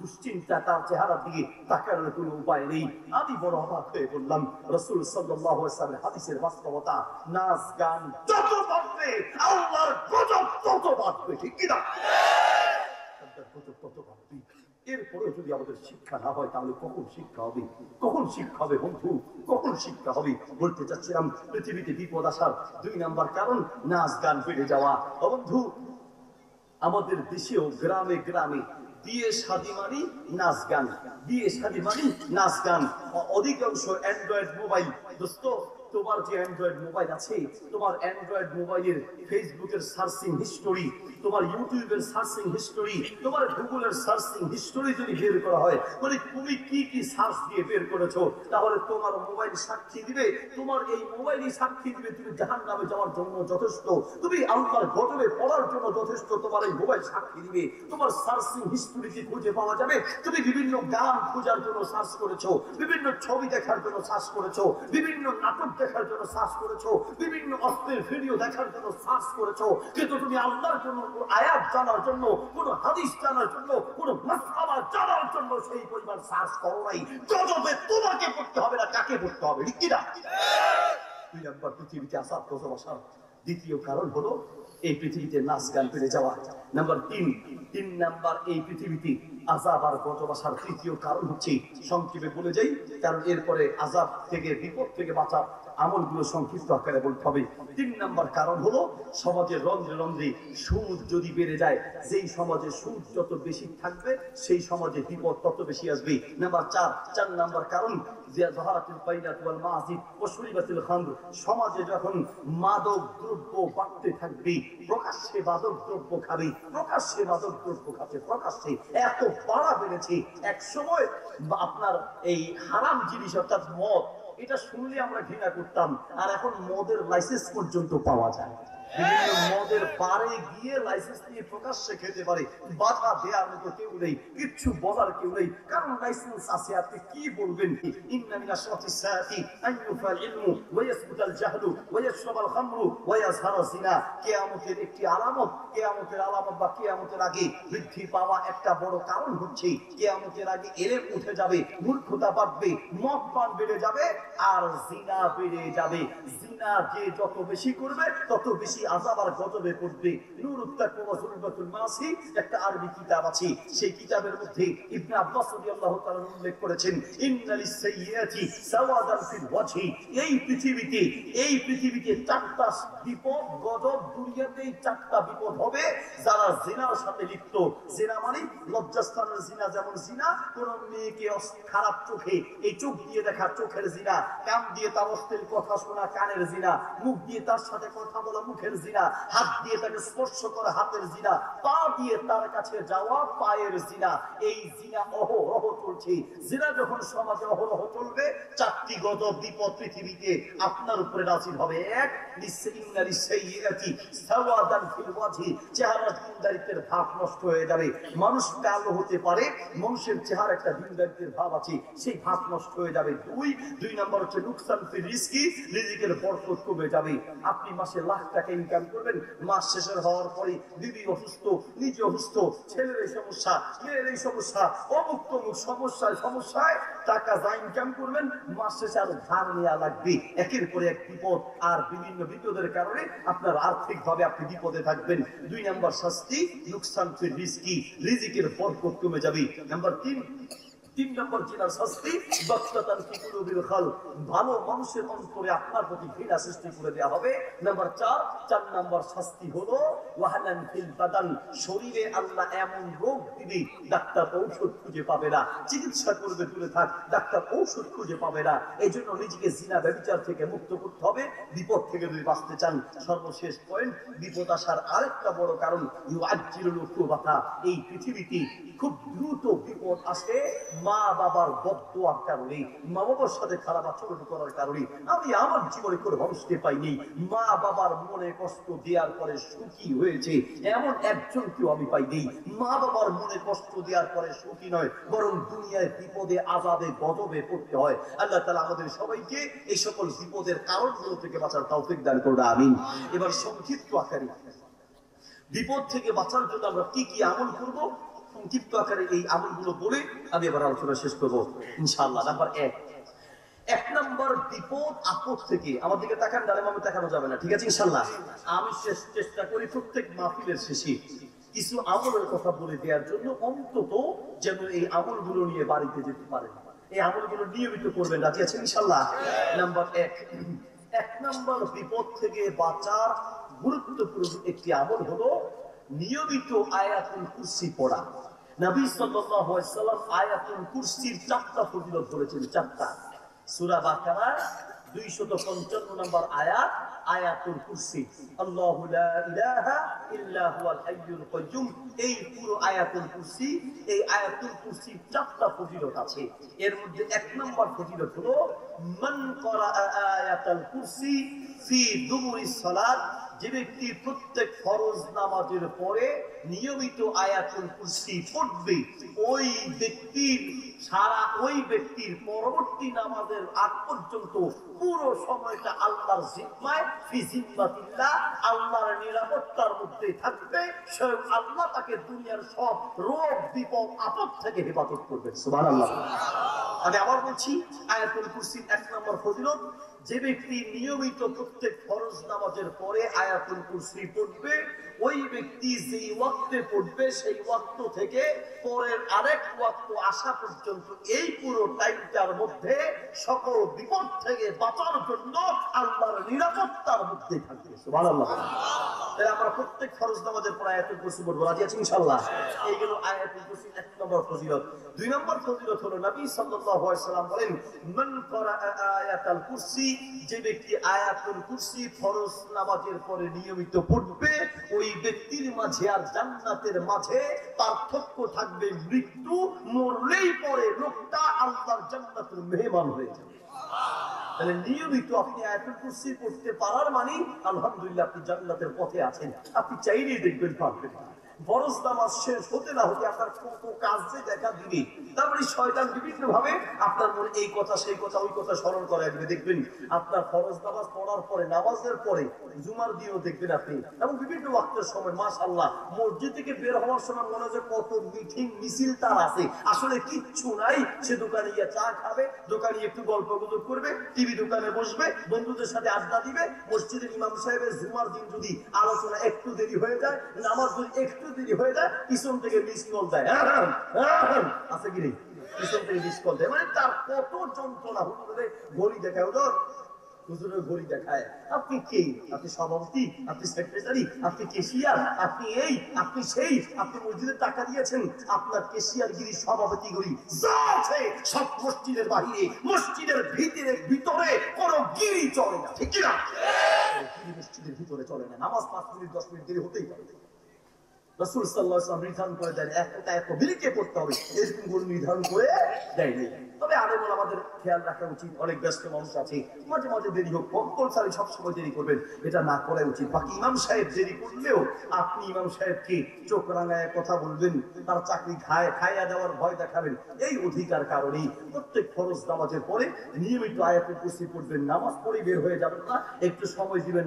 দুশ্চিন্তা তার চেহারার দিকে তাকানোর কোনো উপায় নেই। আমি বড় অবাক হয়ে বললাম, রাসূল সাল্লাল্লাহু আলাইহি ওয়াসাল্লামের হাদিসের বাস্তবতা, নাচ গান যত বাড়বে আল্লাহর গজব তত বাড়বে, ঠিক কি না? আল্লাহর গজব তত বাড়বে। এরপরে যদি আমাদের শিক্ষা না হয় তাহলে কখন শিক্ষা হবে? কখন শিক্ষা হবে বন্ধু, কখন শিক্ষা হবে? বলতে চাচ্ছিলাম পৃথিবীতে বিপদ আসার 2 নাম্বার কারণ নাচ গান বেড়ে যাওয়া। বন্ধু, আমাদের দেশেও গ্রামে গ্রামে বিয়ে শাদী মানে নাচ গান, বিয়ে শাদী মানে নাচ গান। অধিকাংশ অ্যান্ড্রয়েড মোবাইল, দোস্ত তোমার যে অ্যান্ড্রয়েড মোবাইল আছে, তোমার অ্যান্ড্রয়েড মোবাইলের ফেসবুকের সার্চিং হিস্টোরি, তোমার ইউটিউবের সার্চিং হিস্টোরি, তোমার গুগলের সার্চিং হিস্টোরি যদি বের করা হয়, মানে তুমি কি কি সার্চ দিয়ে বের করেছো, তাহলে তোমার মোবাইল সাক্ষী দিবে, তোমার এই মোবাইলই সাক্ষী দিবে তুমি জাহান্নামে যাওয়ার জন্য যথেষ্ট, তুমি আল্লাহর গজবে পড়ার জন্য যথেষ্ট, তোমার এই মোবাইল সাক্ষী দিবে। তোমার সার্চিং হিস্টোরিতে খুঁজে পাওয়া যাবে তুমি বিভিন্ন গান খোঁজার জন্য সার্চ করেছো, বিভিন্ন ছবি দেখার জন্য সার্চ করেছো, বিভিন্ন নাটক দেখার জন্য সার্চ করেছো, বিভিন্ন অস্ত্রের ভিডিও দেখার জন্য সার্চ করেছো, কিন্তু তুমি আল্লাহর জন্য আয়াত জানার জন্য, কোন হাদিস জানার জন্য, কোন মাসআলা জানার জন্য সেই পরিমাণ সার্চ করো নাই। গজবে তোমাকে পড়তে হবে না, কাকে পড়তে হবে, ঠিক কিনা? দুই নম্বর পৃথিবীতে আসাদ গজব আসার দ্বিতীয় কারণ হলো এই পৃথিবীতে নাচ গান পেরে যাওয়া। নাম্বার তিন নাম্বার এই পৃথিবীতে আযাব আর গজব আসার তৃতীয় কারণ হচ্ছে, সংক্ষেপে বলে যাই কারণ এরপরে আযাব থেকে বিপদ থেকে বাঁচার আমলগুলো সংক্ষিপ্ত আকারে বলতে হবে। 3 নাম্বার কারণ হলো সমাজের রন্ধ্রে রন্ধ্রে সুদ যদি বেড়ে যায়, যেই সমাজে সুদ যত বেশি থাকবে সেই সমাজে বিপদ তত বেশি আসবে। নাম্বার 4 নাম্বার কারণ সমাজে যখন মাদক দ্রব্য বাড়তে থাকবে, প্রকাশ্যে মাদক দ্রব্য খাবে, প্রকাশ্যে মাদক দ্রব্য খাচ্ছে, প্রকাশ্যে এত বাড়া বেড়েছে। এক সময় আপনার এই হারাম জিনিস অর্থাৎ মদ, এটা শুনলে আমরা ঘৃণা করতাম, আর এখন মদের লাইসেন্স পর্যন্ত পাওয়া যায়। বিভিন্ন মদের বারে গিয়ে লাইসেন্স নিয়ে প্রকাশ্যে খেতে পারে, বাধা দেওয়ার মতো কেউ নেই, কিচ্ছু বলার কেউ নেই, কারণ লাইসেন্স আছে। আপনি কি বলবেন? ইন্না মিন আশরাতিস সাআতি আন ইউফাল ইলমু ওয়া ইয়াসবুতাল জাহলু ওয়া ইয়াশরাবাল খামরু ওয়া ইয়াজহারু জিনা। কিয়ামতের একটি আলামত, কিয়ামতের আলামত বা কিয়ামতের আগে বৃদ্ধি পাওয়া একটা বড় কারণ হচ্ছে কিয়ামতের আগে এলেম উঠে যাবে, মূর্খতা বাড়বে, মদ পান বেড়ে যাবে, আর জিনা বেড়ে যাবে। জিনা যে যত বেশি করবে তত বেশি আযাব আর গজবে পড়বে। নূরুত তাকওয়া ওয়া যুলমাতুল মাসি একটা আরবি কিতাব আছে, সেই কিতাবের মধ্যে ইবনে আব্বাস রাদিয়াল্লাহু তাআলা উল্লেখ করেছেন, ইন্নালিস সাইয়্যাতি সাওয়াদান ফিল ওয়াজহি। এই পৃথিবীতে চারটা বিপদ, গজব, দুনিয়াতেই চারটা বিপদ হবে যারা জিনার সাথে লিপ্ত। জিনা মানে লজ্জাস্থানের জিনা, যেমন জিনা কোন মেয়েকে খারাপ চোখে, এই চোখ দিয়ে দেখা চোখের জিনা, কান দিয়ে তার অশ্লীল কথা শোনা কানের জিনা, মুখ দিয়ে তার সাথে কথা বলা মুখের জিনা, হাত দিয়ে তাকে স্পর্শ করা হাতের জিনা, পা দিয়ে তার কাছে যাওয়া পায়ের জিনা। এই জিনা অহরহ চলছে। জিনা যখন সমাজে অহরহ চলবে, চারটি গজব বিপদ পৃথিবীতে আপনার উপরে নাযিল হবে। এক, চেহারা দিনদারিত্বের ভাব নষ্ট হয়ে যাবে। মানুষ কালো হতে পারে, মানুষের চেহারা একটা দিনদারিত্বের ভাব আছে, সেই ভাব নষ্ট হয়ে যাবে। দুই নম্বর হচ্ছে নুকসান ফিল রিজকি, রিজিকের বরকত কমে যাবে। আপনি মাসে লাখ টাকা ইনকাম করবেন, মাস শেষের হওয়ার পরে বিবি অসুস্থ, নিজে অসুস্থ, ছেলের এই সমস্যা, মেয়ের এই সমস্যা, অমুক তমুক সমস্যায় টাকা যা ইনকাম করবেন, মাস শেষে আরো ধার নেওয়া লাগবে। একের পরে এক বিপদ, আর বিভিন্ন বিপদের কারণে আপনার আর্থিক ভাবে আপনি বিপদে থাকবেন। 2 নম্বর শাস্তি নুকসান ফিল রিজকি, রিজিকের বরকত কমে যাবে। নাম্বার 3 নম্বর জিনার শাস্তি বাক্তাতান ফি কুলুবিল খালক, ভালো মানুষের অন্তরে আপনার প্রতি ঘৃণা সৃষ্টি করে দেওয়া হবে। নাম্বার 4 নম্বর শাস্তি হলো ওয়াহানান ফিল বাদান, শরীরে আল্লাহ এমন রোগ দিবে ডাক্তার ঔষধ খুঁজে পাবে না, চিকিৎসা করবে দূরে থাক, ডাক্তার ঔষধ খুঁজে পাবে না। এই জন্য নিজেকে জিনা ব্যভিচার থেকে মুক্ত করতে হবে, বিপদ থেকে যদি বাঁচতে চান। সর্বশেষ পয়েন্ট, বিপদ আসার আরেকটা বড় কারণ ইউআজ্জিলুল উকুবাতা, এই পৃথিবীতে খুব দ্রুত বিপদ আসে মা বাবার বদদোয়ার কারণে, মা বাবার সাথে খারাপ আচরণ করার কারণে। আমি আমার জীবনে কোনো মানুষকে পাইনি মা বাবার মনে কষ্ট দেওয়ার পরে সুখী হয়েছে, এমন একজনকেও আমি পাইনি। মা বাবার মনে কষ্ট দেওয়ার পরে সুখী নয়, বরং দুনিয়ায় বিপদে আযাবে গজবে পড়তে হয়। আল্লাহ তাআলা আমাদের সবাইকে এই সকল বিপদের কারণগুলো থেকে বাঁচার তৌফিক দান করুন, আমিন। এবার সংক্ষিপ্ত আকারে বিপদ থেকে বাঁচার জন্য আমরা কি কি আমল করব, সংক্ষিপ্ত আকারে এই আমলগুলো বলে আমি এবার আলোচনা শেষ করবো ইনশাআল্লাহ। নাম্বার 1 নম্বর বিপদ আপদ থেকে, আমার দিকে তাকান, ডানে বামে তাকানো যাবে না, ঠিক আছে ইনশাআল্লাহ। আমি চেষ্টা করি প্রত্যেক মাহফিলের শেষে কিছু আমলের কথা বলে দেওয়ার জন্য, অন্তত যেন এই আমলগুলো নিয়ে বাড়িতে যেতে পারেন, এই আমলগুলো নিয়মিত করবেন, রাজি আছেন ইনশাআল্লাহ। নাম্বার 1 নম্বর বিপদ থেকে বাঁচার গুরুত্বপূর্ণ একটি আমল হলো নিয়মিত আয়াতুল কুরসি পড়া। নবী সাল্লাল্লাহু আলাইহি ওয়াসাল্লাম আয়াতুল কুরসির 4টা ফজিলত বলেছেন, 4টা। সূরা বাকারা 255 নম্বর আয়াত, আয়াতুল কুরসি। আল্লাহু লা ইলাহা ইল্লা হুয়াল হাইয়ুল কাইয়ুম। এই পুরো আয়াতুল কুরসি, এই আয়াতুল কুরসির 4টা ফজিলত আছে। এর মধ্যে 1 নম্বর ফজিলত হলো মান ক্বারাআ আয়াতুল কুরসি ফি দুবুরিস সালাত, যে ব্যক্তি প্রত্যেক ফরজ নামাজের পরে নিয়মিত আয়াতুল কুরসি পড়বে, ওই ব্যক্তির পরবর্তী নামাজের আগ পর্যন্ত পুরো সময়টা আল্লাহর জিম্মায়, ফি জিম্মাতিল্লাহ, আল্লাহর নিরাপত্তার মধ্যে থাকবে। স্বয়ং আল্লাহ তাকে দুনিয়ার সব রোগ বিপদ আপদ থেকে হেফাজত করবেন। সুবহানাল্লাহ। আমি আবার বলছি, আয়াতুল কুরসির 1 নম্বর ফজিলত, যে ব্যক্তি নিয়মিত প্রত্যেক ফরজ নামাজের পরে আয়াতুল কুরসি পড়বে, ওই ব্যক্তি যেই ওয়াক্তে পড়বে সেই ওয়াক্ত থেকে পরের আরেক ওয়াক্ত আসা পর্যন্ত এই পুরো টাইমটার মধ্যে সকল বিপদ থেকে বাঁচার জন্য আল্লাহর নিরাপত্তার মধ্যে থাকবে। সুবহানাল্লাহ। তাহলে আমরা প্রত্যেক ফরজ নামাজের পর আয়াতুল কুরসি পড়ব, রাজি আছি ইনশাআল্লাহ? এইগুলো আয়াতুল কুরসির 1 নম্বর ফজিলত। 2 নম্বর ফজিলত হলো নবী সাল্লাল্লাহু আলাইহি সাল্লাম বলেন, মান ক্বারাআ আয়াতুল কুরসি, যে ব্যক্তি আয়াতুল কুরসি ফরজ নামাজের পরে নিয়মিত পড়বে, ওই ব্যক্তির মাঝে আর জান্নাতের মাঝে পার্থক্য থাকবে মৃত্যু। মরলেই পরে লোকটা আল্লাহর জান্নাতের মেহমান হয়ে যাবে। তাহলে নিয়মিত আপনি আয়াতুল কুরসি পড়তে পারার মানে আলহামদুলিল্লাহ আপনি জান্নাতের পথে আছেন। আপনি চাইলেই দেখবেন পারবেন। ফরজ নামাজ শেষ হতে না হতে আপনার কত কাজ যে দেখা দিবে, তারপরে শয়তান বিভিন্ন ভাবে আপনার মনে এই কথা সেই কথা ওই কথা স্মরণ করায় দিবে। দেখবেন আপনার ফরজ নামাজ পড়ার পরে, নামাজের পরে, জুমার দিনও দেখবেন আপনি, এবং বিভিন্ন ওয়াক্তের সময় মাশাআল্লাহ মসজিদ থেকে বের হওয়ার সময় মনে হয় কত মিটিং মিছিল তার আছে, আসলে কিচ্ছু নাই। সে দোকানে গিয়ে চা খাবে, দোকানে একটু গল্প গুজব করবে, টিভি দোকানে বসবে, বন্ধুদের সাথে আড্ডা দিবে। মসজিদের ইমাম সাহেবের জুমার দিন যদি আলোচনা একটু দেরি হয়ে যায়, নামাজ যদি একটু দেরি হয়ে যায়, পিছন থেকে মিস কল দেয়। আছে কি নেই? পিছন থেকে মিস কল দেয়। মানে তার কত যন্ত্রণা। হুজুরে ঘড়ি দেখায়, হুজুরের ঘড়ি দেখায়। আপনি কে? আপনি সভাপতি, আপনি সেক্রেটারি, আপনি কেশিয়ার, আপনি এই, আপনি সেই, আপনি মসজিদের টাকা দিয়েছেন, আপনার কেশিয়ারগিরি, সভাপতিগিরি যা আছে সব মসজিদের বাহিরে, মসজিদের ভিতরে কোনো গিরি চলে না, ঠিক না? মসজিদের ভিতরে চলে না। নামাজ 5 মিনিট 10 মিনিট দেরি হতেই পারে। রাসূল সাল্লাল্লাহু আলাইহি ওয়াসাল্লাম নির্ধারণ করে দেন এত মিনিটে পড়তে হবে, এরকম করে নির্ধারণ করে দেয়নি। তবে আরেক আমাদের খেয়াল রাখা উচিত, অনেক ব্যস্ত মানুষ আছে, মাঝে মাঝে দেরি হোক, কম্পালসারি সবসময় দেরি করবেন এটা না করা উচিত। বাকি ইমাম সাহেব দেরি করলেও আপনি ইমাম সাহেবকে চোখ রাঙায় কথা বলবেন, তার চাকরি খাইয়া দেওয়ার ভয় দেখাবেন। এই অধিকার কারণেই প্রত্যেক ফরজ নামাজের পরে নিয়মিত আয়াতুল কুরসি পড়বেন। নামাজ পড়ে বের হয়ে যাবেন না, একটু সময় দিবেন,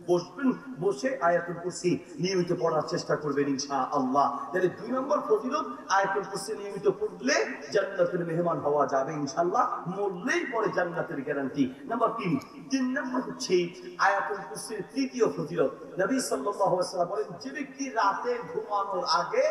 বসবেন, বসে আয়াতুল কুরসি নিয়মিত পড়ার চেষ্টা করবেন ইনশাআল্লাহ। তাহলে 2 নম্বর ফজিলত, আয়াতুল কুরসি নিয়মিত পড়লে জান্নাতের মেহমান হওয়া যাবে ইনশাআল্লাহ। মরলেই পরে জান্নাতের গ্যারান্টি। নাম্বার 3 নম্বর হচ্ছে আয়াতুল কুরসির 3য় ফজিলত। নবী সাল্লাল্লাহু আলাইহি ওয়াসাল্লাম বলেন, যে ব্যক্তি রাতে ঘুমানোর আগে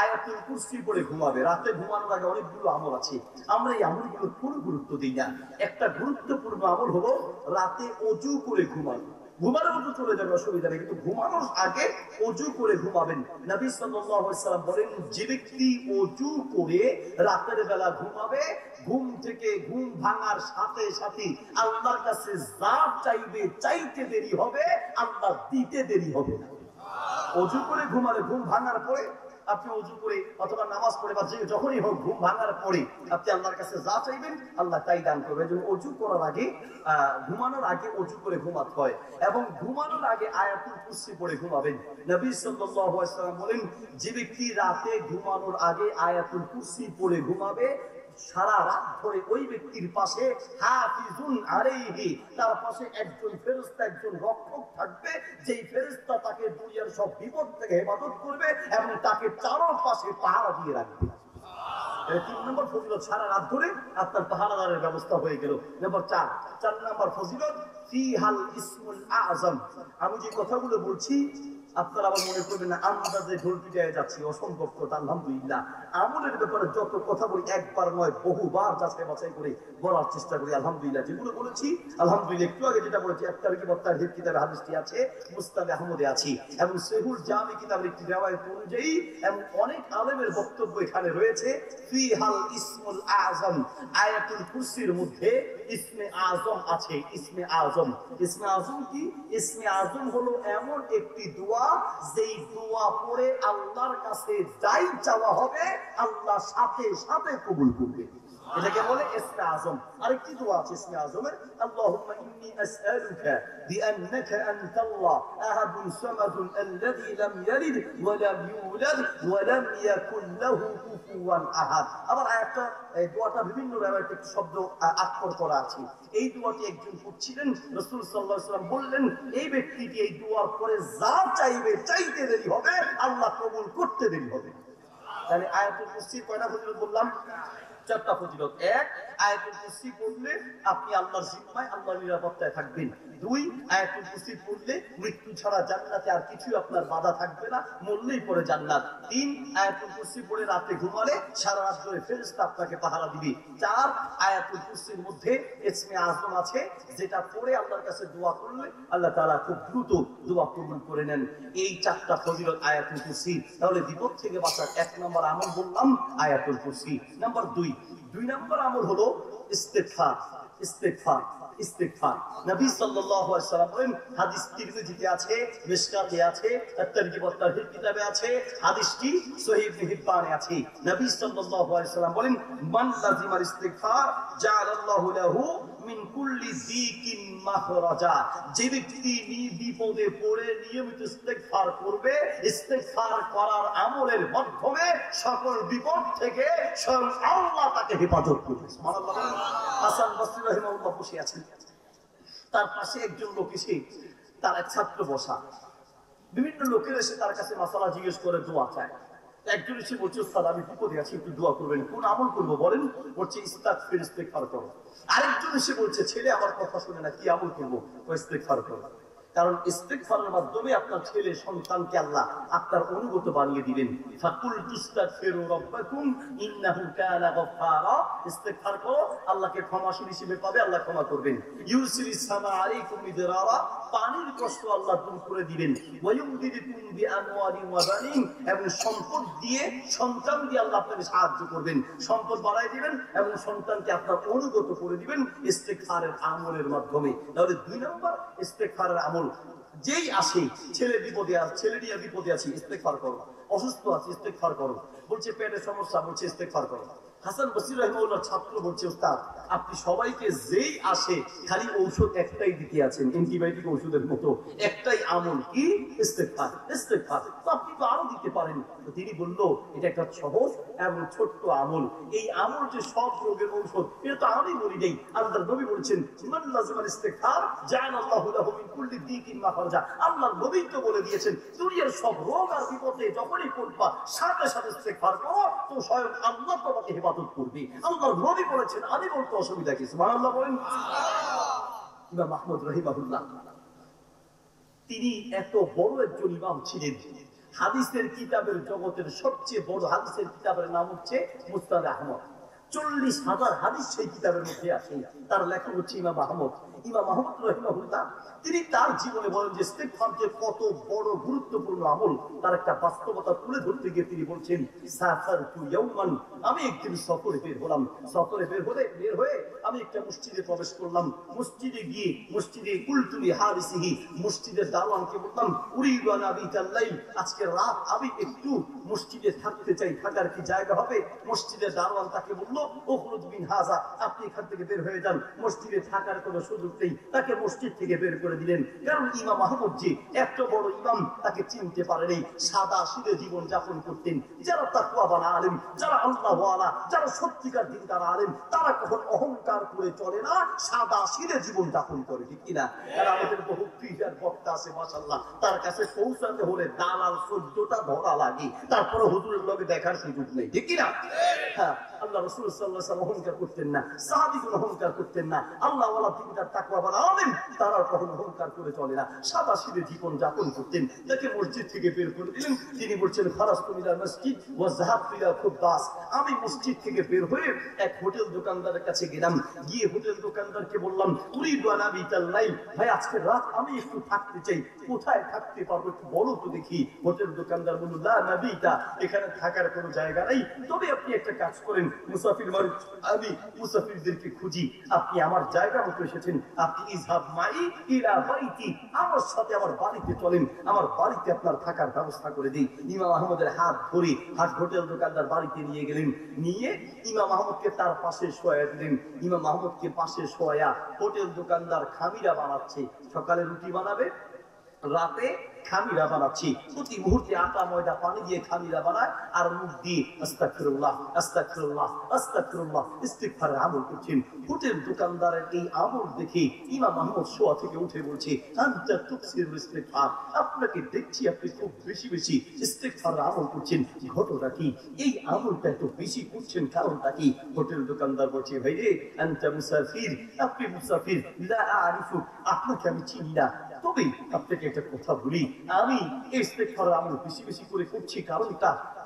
আয়াতুল কুরসি পড়ে ঘুমাবে। রাতে ঘুমানোর আগে অনেকগুলো আমল আছে, আমরা এই আমলগুলোর কোনো গুরুত্ব দিই না। একটা গুরুত্বপূর্ণ আমল হলো রাতে ওযু করে ঘুমানো। ঘুমানোর মতো চলে যাবে, অসুবিধা নেই, কিন্তু ঘুমানোর আগে ওযু করে ঘুমাবেন। নবী সাল্লাল্লাহু আলাইহি ওয়াসাল্লাম বলেন, যে ব্যক্তি ওযু করে রাতের বেলা ঘুমাবে, ঘুম থেকে ঘুম ভাঙার সাথে সাথে আল্লাহর কাছে যা চাইবে, চাইতে দেরি হবে, আল্লাহ দিতে দেরি হবে না। ওযু করে ঘুমালে, ঘুম ভাঙার পরে আপনি ওযু করে অথবা নামাজ পড়ে বা যখনই হোক ঘুম ভাঙার পরে আপনি আল্লাহর কাছে যা চাইবেন আল্লাহ তাই দান করবে। যেন ওযু করার আগে, ঘুমানোর আগে ওযু করে ঘুমাতে হয়, এবং ঘুমানোর আগে আয়াতুল কুরসি পড়ে ঘুমাবেন। নবী সাল্লাল্লাহু আলাইহি ওয়াসাল্লাম বলেন, যে ব্যক্তি রাতে ঘুমানোর আগে আয়াতুল কুরসি পড়ে ঘুমাবে, সারা রাত ধরে ওই ব্যক্তির পাশে হাফিজুন আলাইহি, তার পাশে একজন ফেরেশতা, একজন রক্ষক থাকবে, যেই ফেরেশতা তাকে দুনিয়ার সব বিপদ থেকে হেফাজত করবে এবং তাকে চারপাশে পাহারা দিয়ে রাখবে। 3 নম্বর ফজিলত, সারা রাত ধরে আপনার পাহারাদারের ব্যবস্থা হয়ে গেল। নাম্বার 4 নম্বর ফজিলত, ফিহাল ইসমুল আযম। আমি যে কথাগুলো বলছি আপনারা আবার মনে করবেন না আমরা যে ঢোল পিটায় যাচ্ছি, অসম্ভব কথা। আলহামদুলিল্লাহ, আমলের ব্যাপারে যত কথা বলি একবার নয় বহুবার যাচাই বাছাই করে বলার চেষ্টা করি। আলহামদুলিল্লাহ, যেগুলো বলেছি আলহামদুলিল্লাহ, একটু আগে যেটা বলেছি, একটা কিতাবের কিতাবে হাদিসটি আছে, মুসনাদে আহমদে আছে, এবং সহিহুল জামি কিতাবের একটি রিওয়ায়াত অনুযায়ী, এবং অনেক আলেমের বক্তব্য এখানে রয়েছে। ফিহাল ইসমুল আযম, আয়াতুল কুরসির মধ্যে ইসমে আজম আছে। ইসমে আজম, ইসমে আজম কি? ইসমে আজম হলো এমন একটি দোয়া যেই দোয়া পড়ে আল্লাহর কাছে যাই চাওয়া হবে আল্লাহ সাথে সাথে কবুল করবে। এটাকে বলে ইসমে আজম। আরেকটি দোয়া আছে ইসমে আজমের, আল্লাহুম্মা ইন্নী আসআলুকা বিআন্নাকা আনতাল্লাহ আহাদুন সামাদুন আল্লাযী লাম ইয়ালিদ ওয়া লাম ইউলাদ ওয়া লাম ইয়াকুল লাহু কুফুয়ান আহাদ। আবার আয়াতটা, এই দোয়াটা বিভিন্ন রাওয়ায়াতে একটু শব্দ আক্ষর করা আছে। এই দোয়াটি একজন পড়ছিলেন, রাসূল সাল্লাল্লাহু আলাইহি ওয়াসাল্লাম বললেন এই ব্যক্তিটি এই দোয়ার পরে যা চাইবে, চাইতে দেরি হবে, আল্লাহ কবুল করতে দেরি হবে। তাহলে আয়াতুল কুরসির কয়টা ফজিলত বললাম? 4টা ফজিলত। 1, আয়াতুল কুরসি পড়লে আপনি আল্লাহর জিম্মায়, আল্লাহর নিরাপত্তায় থাকবেন। 2, আয়াতুল কুরসি পড়লে মৃত্যু ছাড়া জান্নাতে আর কিছুই আপনার বাধা থাকবে না, মরলেই পরে জান্নাত। 3, আয়াতুল কুরসি পড়ে রাতে ঘুমালে সারা রাত ধরে ফেরেশতা আপনাকে পাহারা দিবে। 4, আয়াতুল কুরসির মধ্যে ইসমে আজম আছে যেটা পড়ে আল্লাহর কাছে দোয়া করলে আল্লাহ তাআলা খুব দ্রুত দোয়া কবুল করে নেন। এই 4টা ফজিলত আয়াতুল কুরসি। তাহলে বিপদ থেকে বাঁচার 1 নম্বর আমল বললাম আয়াতুল কুরসি। নাম্বার 2 নম্বর আমল হলো ইস্তেগফার। ইস্তেগফার, ইস্তেগফার। নবী সাল্লাল্লাহু আলাইহি ওয়াসাল্লাম বলেন, হাদিস তিরমিজিতে আছে, মিশকাতে আছে, তারগিব ওয়াত তারহিব কিতাবে আছে, হাদিসটি সহিহ ইবনে হিব্বানে আছে। নবী সাল্লাল্লাহু আলাইহি ওয়াসাল্লাম বলেন, মান লাজিমাল ইস্তিগফার জাআলাল্লাহু লাহু মিন কুল্লি যিকিন মাখরাজা। যে ব্যক্তি বিপদে পড়ে নিয়মিত ইস্তেগফার করবে, ইস্তেগফার করার আমলের মাধ্যমে সকল বিপদ থেকে স্বয়ং আল্লাহ তাকে হেফাজত করবে। সুবহানাল্লাহ। হাসান বসরি রাহিমাহুল্লাহ বসে আছেন, তার পাশে একজন লোক এসে, তার এক ছাত্র বসা, বিভিন্ন লোকের এসে তার কাছে মাসালা জিজ্ঞেস করে দোয়া চায়। একজন এসে বলছে, উস্তাদ আমি বিপদে আছি, একটু দোয়া করবেন। কোন আমল করবো বলেন? বলছে ইস্তিগফার, ইস্তেগফার করো। আরেকজন এসে বলছে, ছেলে আমার কথা শুনে না, কি আমল করবো? ইস্তেগফার করো। কারণ ইস্তেগফারের মাধ্যমে আপনার ছেলে সন্তানকে আল্লাহ আপনার অনুগত বানিয়ে দিলেন। ফাকুল তুস্তাগফিরু রাব্বাকুম ইন্নাহু কানা গফফারা। ইস্তেগফার করো, আল্লাহকে ক্ষমাশীল হিসেবে পাবে, আল্লাহ ক্ষমা করবেন। ইউসিরিস সামা আলাইকুম মিদরারা, পানির কষ্ট আল্লাহ দূর করে দিবেন। ওয়া ইউমদিদুকুম বিআমওয়ালিন ওয়া বানিন, এবং সম্পদ দিয়ে, সন্তান দিয়ে আল্লাহ আপনাকে সাহায্য করবেন, সম্পদ বাড়ায় দিবেন এবং সন্তানকে আপনার অনুগত করে দিবেন ইস্তেগফারের আমলের মাধ্যমে। তাহলে 2 নম্বর ইস্তেগফারের আমল। যেই আসে, ছেলে বিপদে আছে, ছেলে নিয়ে বিপদে আছি, ইস্তেগফার করো। অসুস্থ আছি, ইস্তেগফার করো। বলছে পেটের সমস্যা, বলছে ইস্তেগফার করো। হাসান বসরি রাহিমাহুল্লাহর ছাত্র বলছে, উস্তাদ আপনি সবাইকে যেই আসে খালি ঔষধ একটাই দিতে আছেন, অ্যান্টিবায়োটিক ওষুধের মতো একটাই আমল, কি? ইস্তেগফার, ইস্তেগফার। তো আপনি তো আরো দিতে পারেন। তো তিনি বলল, এটা একটা সহজ এবং ছোট্ট আমল। এই আমল যে সব রোগের ঔষধ, এটা তো আমি বলি নেই, আল্লাহর নবী বলেছেন, মান লাজিমাল ইস্তিগফার জাআলাল্লাহু লাহু মিন কুল্লি যিকিন মাখরাজা। আল্লাহর নবী তো বলে দিয়েছেন, দুনিয়ার সব রোগ আর বিপদে যখনই পড়বা সাথে সাথে ইস্তিগফার করো, তো স্বয়ং আল্লাহ তোমাকে হেফাজত করবে। আল্লাহর নবী বলেছেন, আমি বলতে অসুবিধা কি? সুবহানাল্লাহ বলেন। ইমাম আহমদ রাহিমাহুল্লাহ, তিনি এত বড় একজন ইমাম ছিলেন। হাদিসের কিতাবের জগতের সবচেয়ে বড় হাদিসের কিতাবের নাম হচ্ছে মুসনাদ আহমদ। 40,000 হাদিস সেই কিতাবের মধ্যে আছে। তার লেখা হচ্ছে ইমাম আহমদ। ইমাম আহমদ রাহিমাহুল্লাহ, তিনি তার জীবনে বলেন যে ইস্তেগফার যে কত বড় গুরুত্বপূর্ণ আমল, তার একটা বাস্তবতা তুলে ধরতে গিয়ে তিনি বলছেন, সাফারতু ইয়াওমান, আমি একদিন সফরে বের হলাম। সফরে বের হয়ে আমি একটা মসজিদে প্রবেশ করলাম। মসজিদে গিয়ে মসজিদে কুলতুলি হারিসিহি, মসজিদের দারোয়ানকে বললাম, উরিদু আন আবিতাল লাইল, আজকে রাত আমি একটু মসজিদে থাকতে চাই, থাকার কি জায়গা হবে? মসজিদের দারোয়ান তাকে বলল, উখরুজ মিন হাযা, আপনি এখান থেকে বের হয়ে যান, মসজিদে থাকার কোনো সুযোগ নেই। তাকে মসজিদ থেকে বের করে দিলেন। কারণ ইমাম আহমদ যে এত বড় ইমাম, তাকে চিনতে পারেনি। সাদা সিধে জীবন যাপন করতেন। যারা তাকওয়াবান আলেম, যারা আল্লাহওয়ালা, যারা সত্যিকার দিনদার আলেম, তারা কখন অহংকার করে চলে না, সাদা সিধে জীবন যাপন করে, ঠিক কিনা? কারণ আমাদের বহু পীর বক্তা আছে মাশাআল্লাহ, তার কাছে পৌঁছাতে হলে দালাল 14টা ধরা লাগে, তারপরে হুজুরের লগে দেখার সুযোগ নেই, ঠিক কিনা? হ্যাঁ, আল্লাহ রাসূল সাল্লাল্লাহু আলাইহি ওয়াসাল্লাম অহংকার করতেন না, সাহাবীগণ অহংকার করতেন না। আল্লাহওয়ালা দিনদার তাকওয়াবান আলেম, তারা কখনো অহংকার করে চলে না, সাদাসিধে জীবন যাপন করতেন। তাকে মসজিদ থেকে বের করে দিলেন, তিনি বলছেন খারাজতু মিনাল মসজিদ ওয়া যাহাবতু ইলা খুব্বাস, আমি মসজিদ থেকে বের হয়ে এক হোটেল দোকানদারের কাছে গেলাম, গিয়ে হোটেল দোকানদারকে বললাম উরিদু আন আবিতাল লাইল, ভাই আজকে রাত আমি একটু থাকতে চাই, কোথায় থাকতে পারবো একটু বলো তো দেখি। হোটেল দোকানদার বলল লা নাবিতা, এখানে থাকার কোনো জায়গা নাই, তবে আপনি একটা কাজ করেন, মুসাফির মানুষ আমি মুসাফিরদেরকে খুঁজি, আপনি আমার জায়গা মতো এসেছেন, আপনি ইযহাব মাই ইলা বাইতি, আমার সাথে আমার বাড়িতে চলেন, আমার বাড়িতে আপনার থাকার ব্যবস্থা করে দিই। ইমাম আহমদের হাত ধরে হোটেল দোকানদার বাড়িতে নিয়ে গেলেন, নিয়ে ইমাম আহমদকে তার পাশে শোয়া দিলেন। ইমাম আহমদকে পাশে শোয়া হোটেল দোকানদার খামিরা বানাচ্ছে, সকালে রুটি বানাবে, রাতে খামিরা বানাচ্ছি, প্রতি মুহূর্তে আটা ময়দা পানি দিয়ে খামিরা বানায় আর মুখ দিয়ে আস্তাগফিরুল্লাহ আস্তাগফিরুল্লাহ আস্তাগফিরুল্লাহ ইস্তিগফারের আমল করছেন। হোটেল দোকানদারের এই আমল দেখে ইমাম আহমদ শোয়া থেকে উঠে বলছে আনতা তুকসিরুল ইস্তিগফার, আপনাকে দেখছি আপনি খুব বেশি বেশি ইস্তিগফারের আমল করছেন, ঘটনা কি? এই আমলটা এত বেশি করছেন কারণটা কি? হোটেল দোকানদার বলছে ভাই রে আনতা মুসাফির, আপনি মুসাফির, লা আরিফু, আপনাকে আমি চিনি না, তবে আপনাকে একটা কথা বলি, আমি ইস্তিগফার আমল বেশি বেশি করে করছি,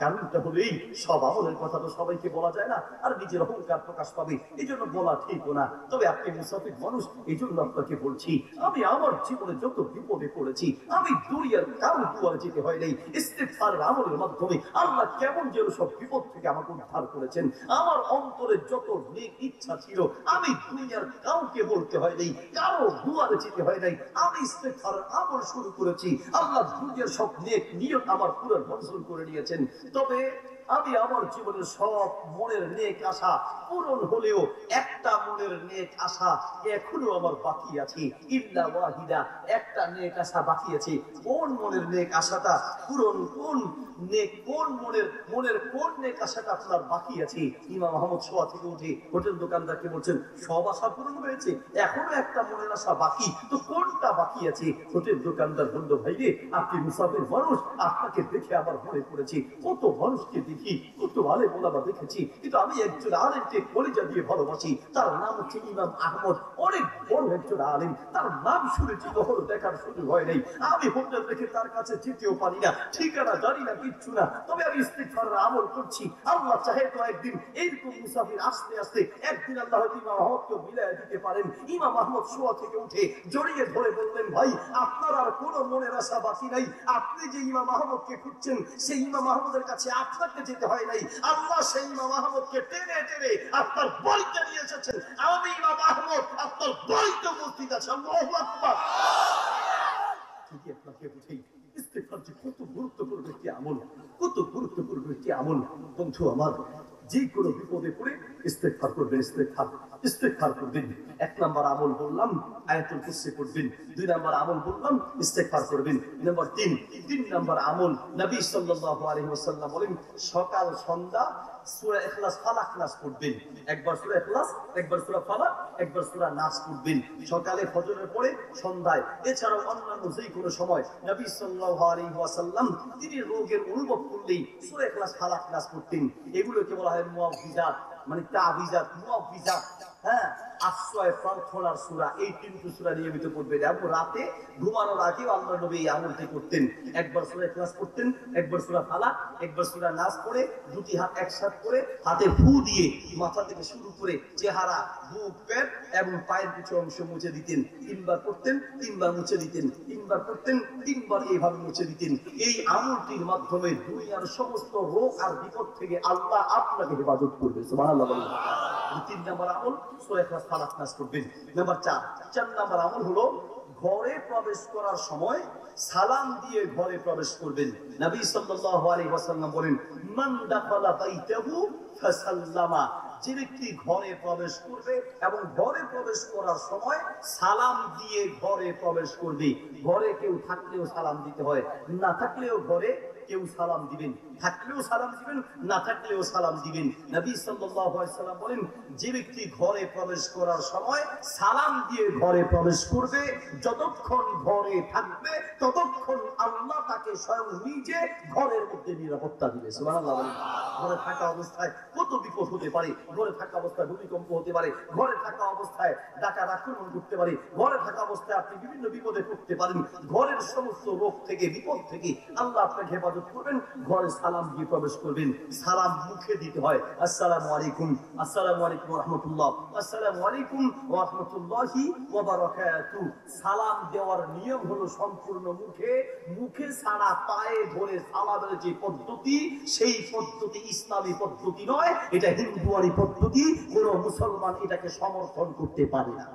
কারণটা হলো এই, সব আমলের কথা তো সবাইকে বলা যায় না, আর নিজের অহংকার প্রকাশ পাবে, এই জন্য বলা ঠিক না, তবে আপনি মুসাফির মানুষ, এই জন্য আপনাকে বলছি, আমি আমার জীবনে যত বিপদে পড়েছি, আমি দুনিয়ার কারো দুয়ারে যেতে হয় নাই, ইস্তিগফারের আমলের মাধ্যমে আল্লাহ কেমন যেন সব বিপদ থেকে আমাকে উদ্ধার করেছেন, আমার অন্তরে যত নেক ইচ্ছা ছিল আমি দুনিয়ার কাউকে বলতে হয় নাই, কারো দুয়ারে যেতে হয় নাই, আমি ইস্তিগফারের আমল শুরু করেছি, আল্লাহ দুনিয়ার সব নেক নিয়ত আমার পুরো মঞ্জুর করে নিয়েছেন। তবে আমি আমার জীবনের সব মনের নেক আশা পূরণ হলেও একটা মনের নেক আশা এখনো আমার বাকি আছে, ইল্লা ওয়াহিদা, একটা নেক আশা বাকি আছে। কোন মনের নেক আশাটা পূরণ, কোন মনের কোন নেক আশাটা আপনার বাকি আছে? ইমাম আহমদ শোয়া থেকে উঠে হোটেল দোকানদারকে বলছেন সব আশা পূরণ হয়েছে, এখনো একটা মনের আশা বাকি, তো কোনটা বাকি আছে? হোটেল দোকানদার বলল ভাই রে আপনি মুসাফির মানুষ, আপনাকে দেখে আমার মনে পড়েছে কত মানুষকে দেখি, কত ভালো বলাবা দেখেছি, কিন্তু আমি একজন আলেমকে কলিজা দিয়ে ভালোবাসি, তার নাম হচ্ছে ইমাম আহমদ, অনেক বড় একজন আলেম, তার নাম শুনেছি কখনো দেখার সুযোগ হয় নাই, আমি হোটেল দেখে তার কাছে যেতেও পারি না, ঠিকানা জানি না, কিচ্ছু না, তবে আমি ইস্তিগফারের আমল করছি, আল্লাহ চাহে তো একদিন এইরকম মুসাফির আস্তে আস্তে একদিন আল্লাহ হয়তো ইমাম আহমদকে মিলাইয়া দিতে পারেন। ইমাম আহমদ শোয়া থেকে উঠে জড়িয়ে ধরে বললেন ভাই আপনার আর কোনো মনের আশা বাকি নাই, আপনি যে ইমাম আহমদকে খুঁজছেন সেই ইমাম আহমদের কাছে আপনাকে যেতে হয় নাই, আল্লাহ সেই ইমাম আহমদকে টেনে টেনে আপনার বাড়িতে নিয়ে এসেছেন, আমি ইমাম আহমদ আপনার বাড়িতে উপস্থিত আছে। আল্লাহু আকবার। যদি আপনাকে বুঝাই ইস্তিগফার যে কত গুরুত্বপূর্ণ একটি আমল, কত গুরুত্বপূর্ণ একটি আমল। বন্ধু আমার, যে কোনো বিপদে পড়ে ইস্তিগফার করবেন, ইস্তিগফার করবেন। এক নাম্বার আমল বললাম আয়াতুল কুরসি পড়বেন, দুই নাম্বার আমল বললাম ইস্তিগফার করবেন, নাম্বার তিন নাম্বার আমল নবী সাল্লাল্লাহু আলাইহি ওয়াসাল্লাম বলেন সকাল সন্ধ্যা সূরা ইখলাস ফালাক নাস পড়বেন, একবার সূরা ইখলাস, একবার সূরা ফালাক, একবার সূরা নাস পড়বেন সকালে ফজরের পরে, সন্ধ্যায়, এছাড়াও অন্যান্য যে কোনো সময় নবী সাল্লাল্লাহু আলাইহি ওয়াসাল্লাম তিনি রোগের অনুভব করলেই সূরা ইখলাস ফালাক নাস পড়তেন। এগুলোকে বলা হয় মুআউযিজাত, মানে তাবিজাত, মুআউযিজাত, হ্যাঁ, আশ্রয় প্রার্থনার সূরা। এই তিনটি সূরা নিয়মিত পড়বেন এবং রাতে ঘুমানোর আগে আল্লাহর নবী এই আমলটি করতেন, একবার সূরা ইখলাস পড়তেন, একবার সূরা ফালাক, একবার সূরা নাস পড়ে দুটি হাত একসাথে করে হাতে ফু দিয়ে মাথা থেকে শুরু করে চেহারা, বুক, পেট এবং পায়ের কিছু অংশ মুছে দিতেন, তিনবার পড়তেন, তিনবার মুছে দিতেন, তিনবার পড়তেন, তিনবার এইভাবে মুছে দিতেন। এই আমলটির মাধ্যমে দুনিয়ার সমস্ত রোগ আর বিপদ থেকে আল্লাহ আপনাকে হেফাজত করবে। সুবহানাল্লাহ। তিন নাম্বার আমল সূরা ইখলাস ফালাক নাস করবেন। নাম্বার চার নাম্বার আমল হলো ঘরে প্রবেশ করার সময় সালাম দিয়ে ঘরে প্রবেশ করবেন। নবী সাল্লাল্লাহু আলাইহি ওয়াসাল্লাম বলেন মান দাখালা বাইতাহু ফাসাল্লামা, যে ব্যক্তি ঘরে প্রবেশ করবে এবং ঘরে প্রবেশ করার সময় সালাম দিয়ে ঘরে প্রবেশ করবে। ঘরে কেউ থাকলেও সালাম দিতে হয়, না থাকলেও ঘরে কেউ সালাম দিবেন, থাকলেও সালাম দিবেন, না থাকলেও সালাম দিবেন। নবী সাল্লাল্লাহু আলাইহি ওয়াসাল্লাম বলেন যে ব্যক্তি ঘরে প্রবেশ করার সময় সালাম দিয়ে ঘরে প্রবেশ করবে, যতক্ষণ ঘরে থাকবে ততক্ষণ আল্লাহ তাকে স্বয়ং নিজে ঘরের মধ্যে নিরাপত্তা দিবে। সুবহানাল্লাহ বলেন। ঘরে থাকা অবস্থায় কত বিপদ হতে পারে, ঘরে থাকা অবস্থায় ভূমিকম্প হতে পারে, ঘরে থাকা অবস্থায় ডাকাত আক্রমণ করতে পারে, ঘরে থাকা অবস্থায় আপনি বিভিন্ন বিপদে পড়তে পারেন। ঘরের সমস্ত রোগ থেকে বিপদ থেকে আল্লাহ আপনাকে হেফাজত করবেন। ঘরে সালাম দিয়ে প্রবেশ করবেন। সালাম মুখে দিতে হয়। আসসালামু আলাইকুম, আসসালামু আলাইকুম ওয়া রাহমাতুল্লাহ, আসসালামু আলাইকুম ওয়া রাহমাতুল্লাহি ওয়া বারাকাতুহু। সালাম দেওয়ার নিয়ম হলো সম্পূর্ণ মুখে, মুখে ছাড়া পায়ে ধরে সালামের যে পদ্ধতি, সেই পদ্ধতি ইসলামী পদ্ধতি নয়, এটা হিন্দুয়ানি পদ্ধতি। কোন মুসলমান এটাকে সমর্থন করতে পারে না।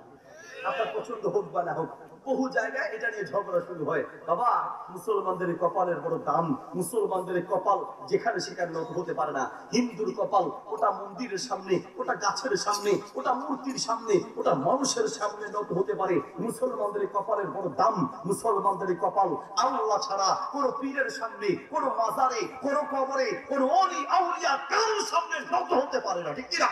আপনার পছন্দ হোক বা না হোক, বহু জায়গায় এটা নিয়ে ঝগড়া শুরু হয়। বাবা, মুসলমানদের কপালের বড় দাম, মুসলমানদের কপাল যেখানে সেখানে নত হতে পারে না। হিন্দুর কপাল ওটা মন্দিরের সামনে, ওটা গাছের সামনে, ওটা মূর্তির সামনে, ওটা মানুষের সামনে নত হতে পারে। মুসলমানদের কপালের বড় দাম, মুসলমানদের কপাল আল্লাহ ছাড়া কোন পীরের সামনে, কোন মাজারে, কোন কবরে, কোন ওলি আউলিয়া কারোর সামনে নত হতে পারে না। ঠিক কিনা?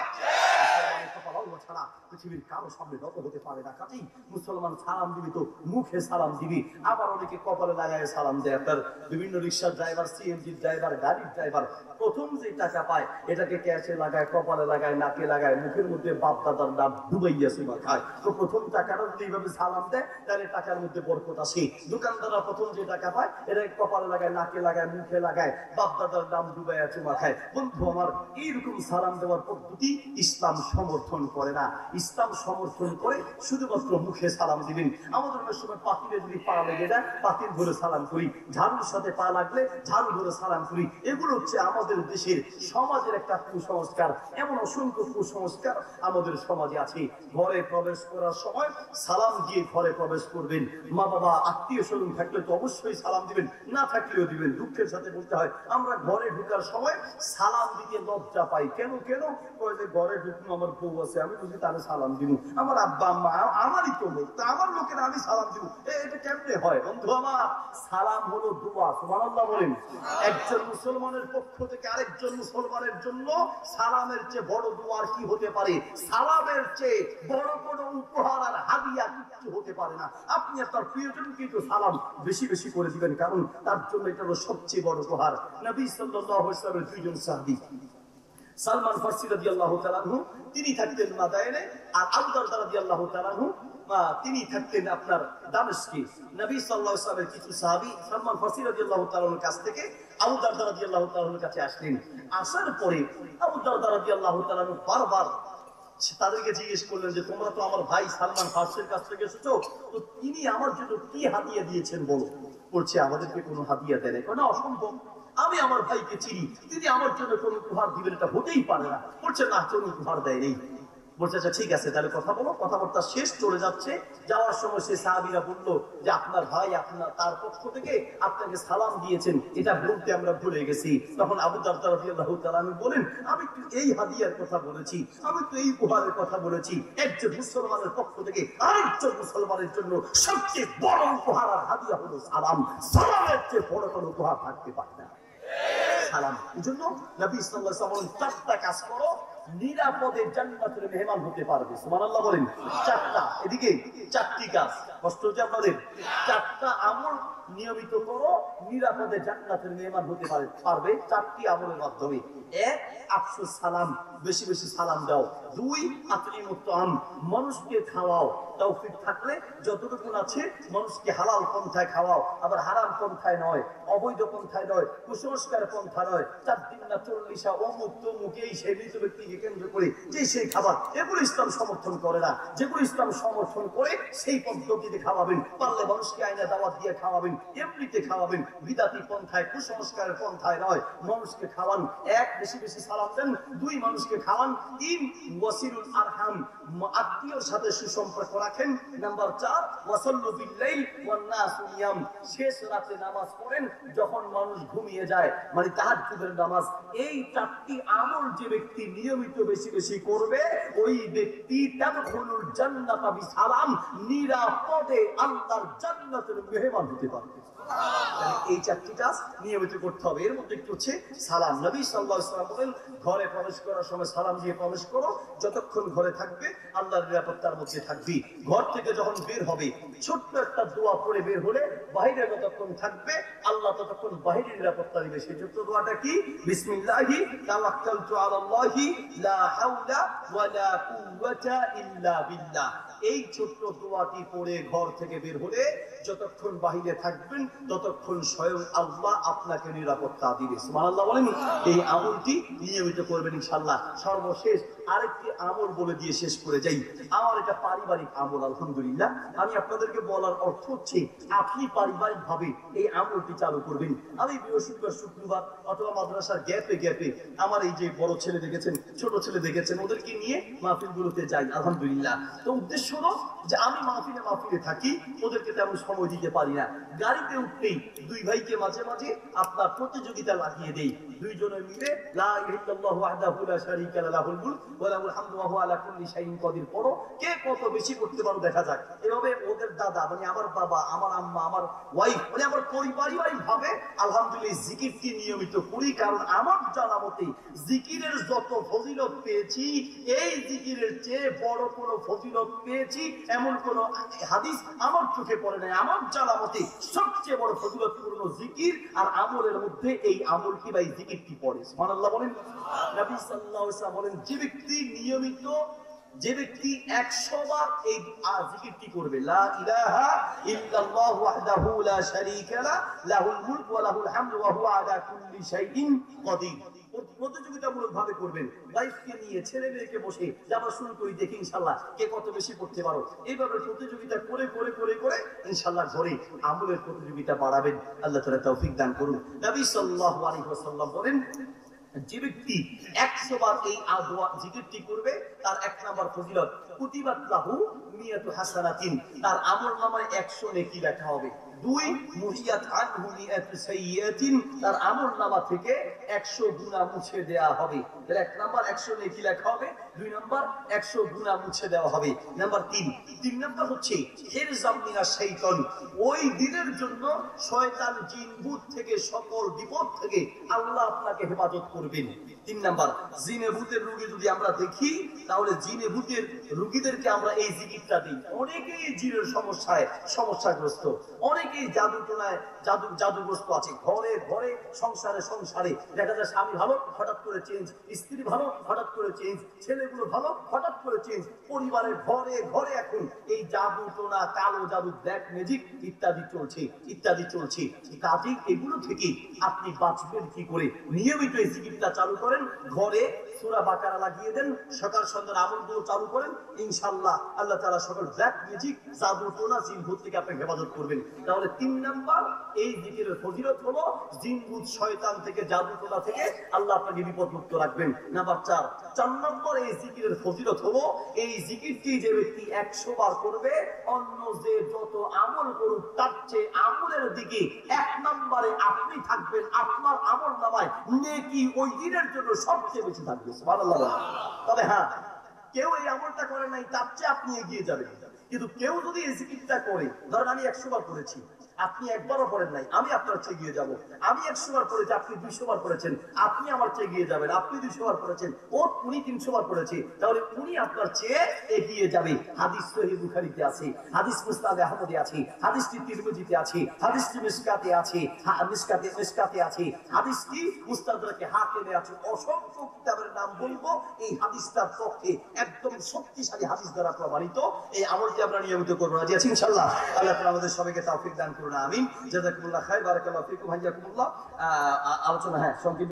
কপাল আল্লাহ ছাড়া পৃথিবীর কারো সামনে নত হতে পারে না। কাজেই মুসলমান সালাম দিবি তো মুখে সালাম দিবি। আবার অনেকে কপালে লাগায় সালাম দেয়। আপনার বিভিন্ন রিক্সার ড্রাইভার, সিএনজির ড্রাইভার, গাড়ির ড্রাইভার প্রথম যে টাকা পায় এটাকে ক্যাশে লাগায়, কপালে লাগায়, নাকে লাগায়, মুখের মধ্যে বাপ দাদার নাম ডুবাইয়া সুমা খায়। তো প্রথম টাকাটা যদি এইভাবে সালাম দেয় তাহলে টাকার মধ্যে বরকত আসে। দোকানদাররা প্রথম যে টাকা পায় এটাকে কপালে লাগায়, নাকে লাগায়, মুখে লাগায়, বাপ দাদার নাম ডুবাইয়া চুমা খায়। বন্ধু আমার, এইরকম সালাম দেওয়ার পদ্ধতি ইসলাম সমর্থন করে না। ইসলাম সমর্থন করে শুধুমাত্র মুখে সালাম দিবেন। আমাদের অনেক সময় পাতিলে যদি পা লেগে যায় পাতিল ধরে সালাম করি, ঝাড়ুর সাথে পা লাগলে ঝাড়ু ধরে সালাম করি। এগুলো হচ্ছে আমাদের দেশের সমাজের একটা কুসংস্কার। এমন অসংখ্য কুসংস্কার আমাদের সমাজে আছে। ঘরে প্রবেশ করার সময় সালাম দিয়ে ঘরে প্রবেশ করবেন। মা বাবা আত্মীয় স্বজন থাকলে তো অবশ্যই সালাম দিবেন, না থাকলেও দিবেন। দুঃখের সাথে বলতে হয় আমরা ঘরে ঢুকার সময় সালাম দিতে লজ্জা পাই। কেন কেন কয় যে ঘরে ঢুকলো আমার বউ আছে, আমি বুঝি তাহলে সালাম দিব, আমার আব্বা আম্মা আমারই তো লোক, তা আমার লোকের আমি সালাম দিব, এটা কেমনে হয়? বন্ধু আমার, সালাম হলো দুয়া। সুবহানাল্লাহ বলেন। একজন মুসলমানের পক্ষ থেকে আরেকজন মুসলমানের জন্য সালামের চেয়ে বড় দুয়ার কি হতে পারে? সালামের চেয়ে বড় কোনো উপহার আর হাদিয়া কিছু হতে পারে না। আপনি আপনার প্রিয়জনকে তো সালাম বেশি বেশি করে দিবেন, কারণ তার জন্য এটা হলো সবচেয়ে বড় উপহার। নবী সাল্লাল্লাহু আলাইহি ওয়াসাল্লামের দুইজন সাহাবী, সালমান ফারসি রাদিয়াল্লাহু তাআলা আনহু তিনি থাকতেন মাদায়েনে, আর আবু দারদা রাদিয়াল্লাহু তাআলা আনহু তিনি থাকতেন আপনার দামেস্কে। নবী সাল্লাল্লাহু আলাইহি ওয়াসাল্লামের কিছু সাহাবী সালমান ফারসি রাদিয়াল্লাহু তাআলা আনহুর কাছ থেকে আবু দারদা রাদিয়াল্লাহু তাআলা আনহুর কাছে আসলেন। আসার পরে আবু দারদা রাদিয়াল্লাহু তাআলা আনহু বারবার তাদেরকে জিজ্ঞেস করলেন যে তোমরা তো আমার ভাই সালমান ফারসির কাছ থেকে এসেছো, তো তিনি আমার জন্য কি হাদিয়া দিয়েছেন বলো। বলছে আমাদেরকে কোনো হাদিয়া দেয় না। কেন? অসম্ভব, আমি আমার ভাইকে চিনি, তিনি আমার জন্য কোন উপহার দিবেন, এটা হতেই পারে না। বলছে না, কোন উপহার দেয় নেই। বলছে আচ্ছা ঠিক আছে, তাহলে কথা বলো। কথাবার্তা শেষ, চলে যাচ্ছে। যাওয়ার সময় সে সাহাবীরা বলল যে আপনার ভাই আপনার তার পক্ষ থেকে আপনাকে সালাম দিয়েছেন, এটা বলতে আমরা ভুলে গেছি। তখন আবু দারদা রাদিয়াল্লাহু তাআলা আনহু বলেন আমি তো এই হাদিয়ার কথা বলেছি, আমি তো এই উপহারের কথা বলেছি। একজন মুসলমানের পক্ষ থেকে আরেকজন মুসলমানের জন্য সবচেয়ে বড় উপহার আর হাদিয়া হলো সালাম। সালামের চেয়ে বড় কোনো উপহার থাকতে পারে না। সালাম। এজন্য নবী সাল্লাল্লাহু আলাইহি ওয়াসাল্লাম চারটা কাজ করো, নিরাপদে জান্নাতের মেহমান হতে পারবে। সুবহানাল্লাহ বলেন। চারটা, এদিকে চারটি কাজ, কষ্ট হচ্ছে আপনাদের। চারটা আমল নিয়মিত করো, নিরাপদে জান্নাতের মেহমান হতে পারবে চারটি আমলের মাধ্যমে। এক, আফসুস সালাম, বেশি বেশি সালাম দাও। দুই, আতইমুত তাআম, মানুষকে খাওয়াও, তৌফিক থাকলে যতটুকু আছে মানুষকে হালাল পন্থায় খাওয়াও, আবার হারাম পন্থায় নয়, অবৈধ পন্থায় নয়, কুসংস্কার পন্থা নয়। 4 দিন না 40 অমুক তমুক এই সেই মৃত ব্যক্তিকে কেন্দ্র করে যে সেই খাবার, এগুলো ইসলাম সমর্থন করে না। যেগুলো ইসলাম সমর্থন করে সেই পদ্ধতিতে খাওয়াবেন। পারলে মানুষকে আইনা দাওয়াত দিয়ে খাওয়াবেন, এমনিতে খাওয়াবেন, বিদাতি পন্থায় কুসংস্কারের পন্থায় নয়। মানুষকে খাওয়ান। এক, বেশি বেশি সালাম দেন। দুই, মানুষকে খাওয়ান। তিন, ওয়াসিলুল আরহাম, আত্মীয়র সাথে সুসম্পর্ক রাখেন। নাম্বার 4, ওয়াসাল্লু বিল-লাইল ওয়ান নাস নিয়াম, শেষ রাতে নামাজ পড়েন যখন মানুষ ঘুমিয়ে যায়, মানে তাহাজ্জুদের নামাজ। এই চারটি আমল যে ব্যক্তি নিয়মিত বেশি বেশি করবে, ওই ব্যক্তি তাদখুলুল জান্নাতা বিসালাম, নিরাপদে আল্লাহর জান্নাতের মেহমান হতে পারবে। এই 4টি কাজ নিয়মিত করতে হবে। এর মধ্যে একটু হচ্ছে সালাম। নবী সাল্লাল্লাহু আলাইহি ওয়াসাল্লাম বলেন, ঘরে প্রবেশ করার সময় সালাম দিয়ে প্রবেশ করো, যতক্ষণ ঘরে থাকবে আল্লাহর নিরাপত্তার মধ্যে থাকবি। ঘর থেকে যখন বের হবে ছোট্ট একটা দোয়া পড়ে বের হলে বাইরে যতক্ষণ থাকবে আল্লাহ ততক্ষণ বাইরে নিরাপত্তা দিবে। সেই ছোট্ট দোয়াটা কি? বিসমিল্লাহি তাওয়াক্কালতু আলাল্লাহি লা হাওলা ওয়ালা কুওয়াতা ইল্লা বিল্লাহ। এই ছোট্ট দোয়াটি পড়ে ঘর থেকে বের হলে যতক্ষণ বাহিরে থাকবেন ততক্ষণ স্বয়ং আল্লাহ আপনাকে নিরাপত্তা দিবে। সুবহানাল্লাহ বলেন। এই আমলটি নিয়মিত করবেন ইনশাআল্লাহ। সর্বশেষ আরেকটি আমল বলে দিয়ে শেষ করে যাই। আমার এটা পারিবারিক আমল, আলহামদুলিল্লাহ। আমি আপনাদেরকে বলার অর্থ হচ্ছে আপনি পারিবারিক ভাবে এই আমলটি চালু করবেন। আমি বৃহস্পতিবার, শুক্রবার অথবা মাদ্রাসার গ্যাপে গ্যাপে আমার এই যে বড় ছেলে দেখেছেন, ছোট ছেলে দেখেছেন, ওদেরকে নিয়ে মাহফিলগুলোতে যাই, আলহামদুলিল্লাহ। তো উদ্দেশ্য হলো যে আমি মাহফিলে থাকি, ওদেরকে তেমন সময় দিতে পারি না। গাড়িতে উঠতেই দুই ভাইকে মাঝে মাঝে আপনার প্রতিযোগিতা লাগিয়ে দেই। দুইজনে মিলে লা ইলাহা ইল্লাল্লাহু ওয়াহদাহু লা শারীকা লাহুল মুলক ওয়া লাহুল হামদু ওয়া হুয়া আলা কুল্লি শাইইন কাদির পড়ো, কে কত বেশি করতে পারো দেখা যাক। এভাবে ওদের দাদা মানে আমার বাবা, আমার আম্মা, আমার ওয়াইফ মানে আমার পারিবারিক ভাবে আলহামদুলিল্লাহ জিকিরটি নিয়মিত করি। কারণ আমার জানা মতে জিকিরের যত ফজিলত পেয়েছি, এই জিকিরের চেয়ে বড় কোনো ফজিলত পেয়েছি এমন কোন হাদিস আমার চোখে পড়ে নাই। আমার জানা মতে সবচেয়ে বড় ফজিলতপূর্ণ জিকির আর আমলের মধ্যে এই আমলটি বা এই জিকিরটি পড়ে। সুবহানাল্লাহ বলেন। নবী সাল্লাল্লাহু আলাইহি ওয়াসাল্লাম বলেন, যে ব্যক্তি নিয়মিত, যে ব্যক্তি 100 বার এই জিকিরটি করবে, লা ইলাহা ইল্লাল্লাহু ওয়াহদাহু লা শারীকা লা লাহুল মুলক ওয়া লাহুল হামদু ওয়া হুয়া আলা কুল্লি শাইইন কাদির। প্রতিযোগিতামূলক ভাবে করবেন, ওয়াইফকে নিয়ে, ছেলে মেয়েকে বসে যারা শুরু করি দেখি ইনশাআল্লাহ কে কত বেশি করতে পারো। এইভাবে প্রতিযোগিতা করে করে করে করে ইনশাআল্লাহ ঘরে আমলের প্রতিযোগিতা বাড়াবেন। আল্লাহ তাআলা তৌফিক দান করুন। নবী সাল্লাল্লাহু আলাইহি ওয়াসাল্লাম বলেন, যে ব্যক্তি 100 বার এই দোয়া জিকিরটি করবে তার 1 নাম্বার ফজিলত, কুতিবাত লাহু মিয়াতু হাসানাতিন, তার আমলনামায় 100 নেকি লেখা হবে। 2 মুহিয়াত আনহু মিয়াতু সাইয়্যাতিন, তার আমলনামা থেকে 100 গুনাহ মুছে দেয়া হবে। তাহলে 1 নাম্বার 100 নেকি লেখা হবে, 2 নাম্বার 100 গুনাহ মুছে দেওয়া হবে। নাম্বার 3 নাম্বার হচ্ছে হিরজাম মিনাশ শাইতান, ওই দিনের জন্য শয়তান জিন ভূত থেকে সকল বিপদ থেকে আল্লাহ আপনাকে হেফাজত করবেন। 3 নাম্বার, জিনে ভূতের রোগী যদি আমরা দেখি তাহলে জিনে ভূতের রোগীদেরকে আমরা এই জিকিরটা দিই। অনেকেই জিনের সমস্যাগ্রস্ত, অনেকেই জাদুটোনায় জাদুগ্রস্ত আছে। ঘরে ঘরে, সংসারে সংসারে দেখা যায় স্বামী ভালো হঠাৎ করে চেঞ্জ, স্ত্রী ভালো হঠাৎ করে চেঞ্জ, ছেলেগুলো ভালো হঠাৎ করে চেঞ্জ, পরিবারের ঘরে ঘরে এখন এই জাদুটোনা, কালো জাদু, ব্ল্যাক ম্যাজিক ইত্যাদি চলছে। কাজেই এগুলো থেকে আপনি বাঁচবেন কি করে? নিয়মিত এই জিকিরটা চালু করেন, ঘরে সূরা বাকারা লাগিয়ে দেন, সকাল সন্ধ্যার আমলগুলো চালু করেন, ইনশাআল্লাহ আল্লাহ তাআলা সকল ব্ল্যাক ম্যাজিক, জাদু টোনা, জিন ভূত থেকে আপনি হেফাজত করবেন। তাহলে 3 নাম্বার এই জিকিরের ফজিলত হলো জিন ভূত শয়তান থেকে, জাদু টোনা থেকে আল্লাহ আপনাকে বিপদমুক্ত রাখবেন। নাম্বার 4 নম্বর এই জিকিরের ফজিলত হলো এই জিকিরটি যে ব্যক্তি 100 বার করবে, অন্য যে যত আমল করুক তার চেয়ে আমলের দিকে 1 নম্বরে আপনি থাকবেন। আপনার আমলনামায় নেকি ওই দিনের জন্য সবচেয়ে বেশি থাকবে। সুবহানাল্লাহ। তবে হ্যাঁ, কেউ এই আমলটা করে নাই তার চেয়ে আপনি এগিয়ে যাবেন। কিন্তু কেউ যদি এই জিকিরটা করে, ধরেন আমি 100 বার করেছি, আপনি একবারও পড়েন নাই, আমি আপনার চেয়ে এগিয়ে যাব। আমি 100 বার পড়েছি, আপনি 200 বার পড়েছেন, আপনি আমার চেয়ে এগিয়ে যাবেন। আপনি 200 বার পড়েছেন, উনি 300 বার পড়েছে, তাহলে উনি আপনার চেয়ে এগিয়ে যাবে। হাদিস সহিহ বুখারীতে আছে, হাদিস মুসনাদে আহমদে আছে, হাদিসটি তিরমিজিতে আছে, হাদিসটি মিশকাতে আছে, মিশকাতে আছে, হাদিসটি মুস্তাদরাকে হাকিমে আছে। অসংখ্য কিতাবের নাম বলবো, এই হাদিসটার পক্ষে একদম শক্তিশালী হাদিস দ্বারা প্রমাণিত। এই আমলটি আমরা নিয়মিত করব, রাজি আছি ইনশাআল্লাহ। আল্লাহ তাআলা আমাদের সবাইকে তৌফিক দান করুন, আমিন। জাযাকুমুল্লাহ খাইর, বারাকাল্লাহু ফিকুম, হাইয়াকুমুল্লাহ। আলোচনা সংক্ষিপ্ত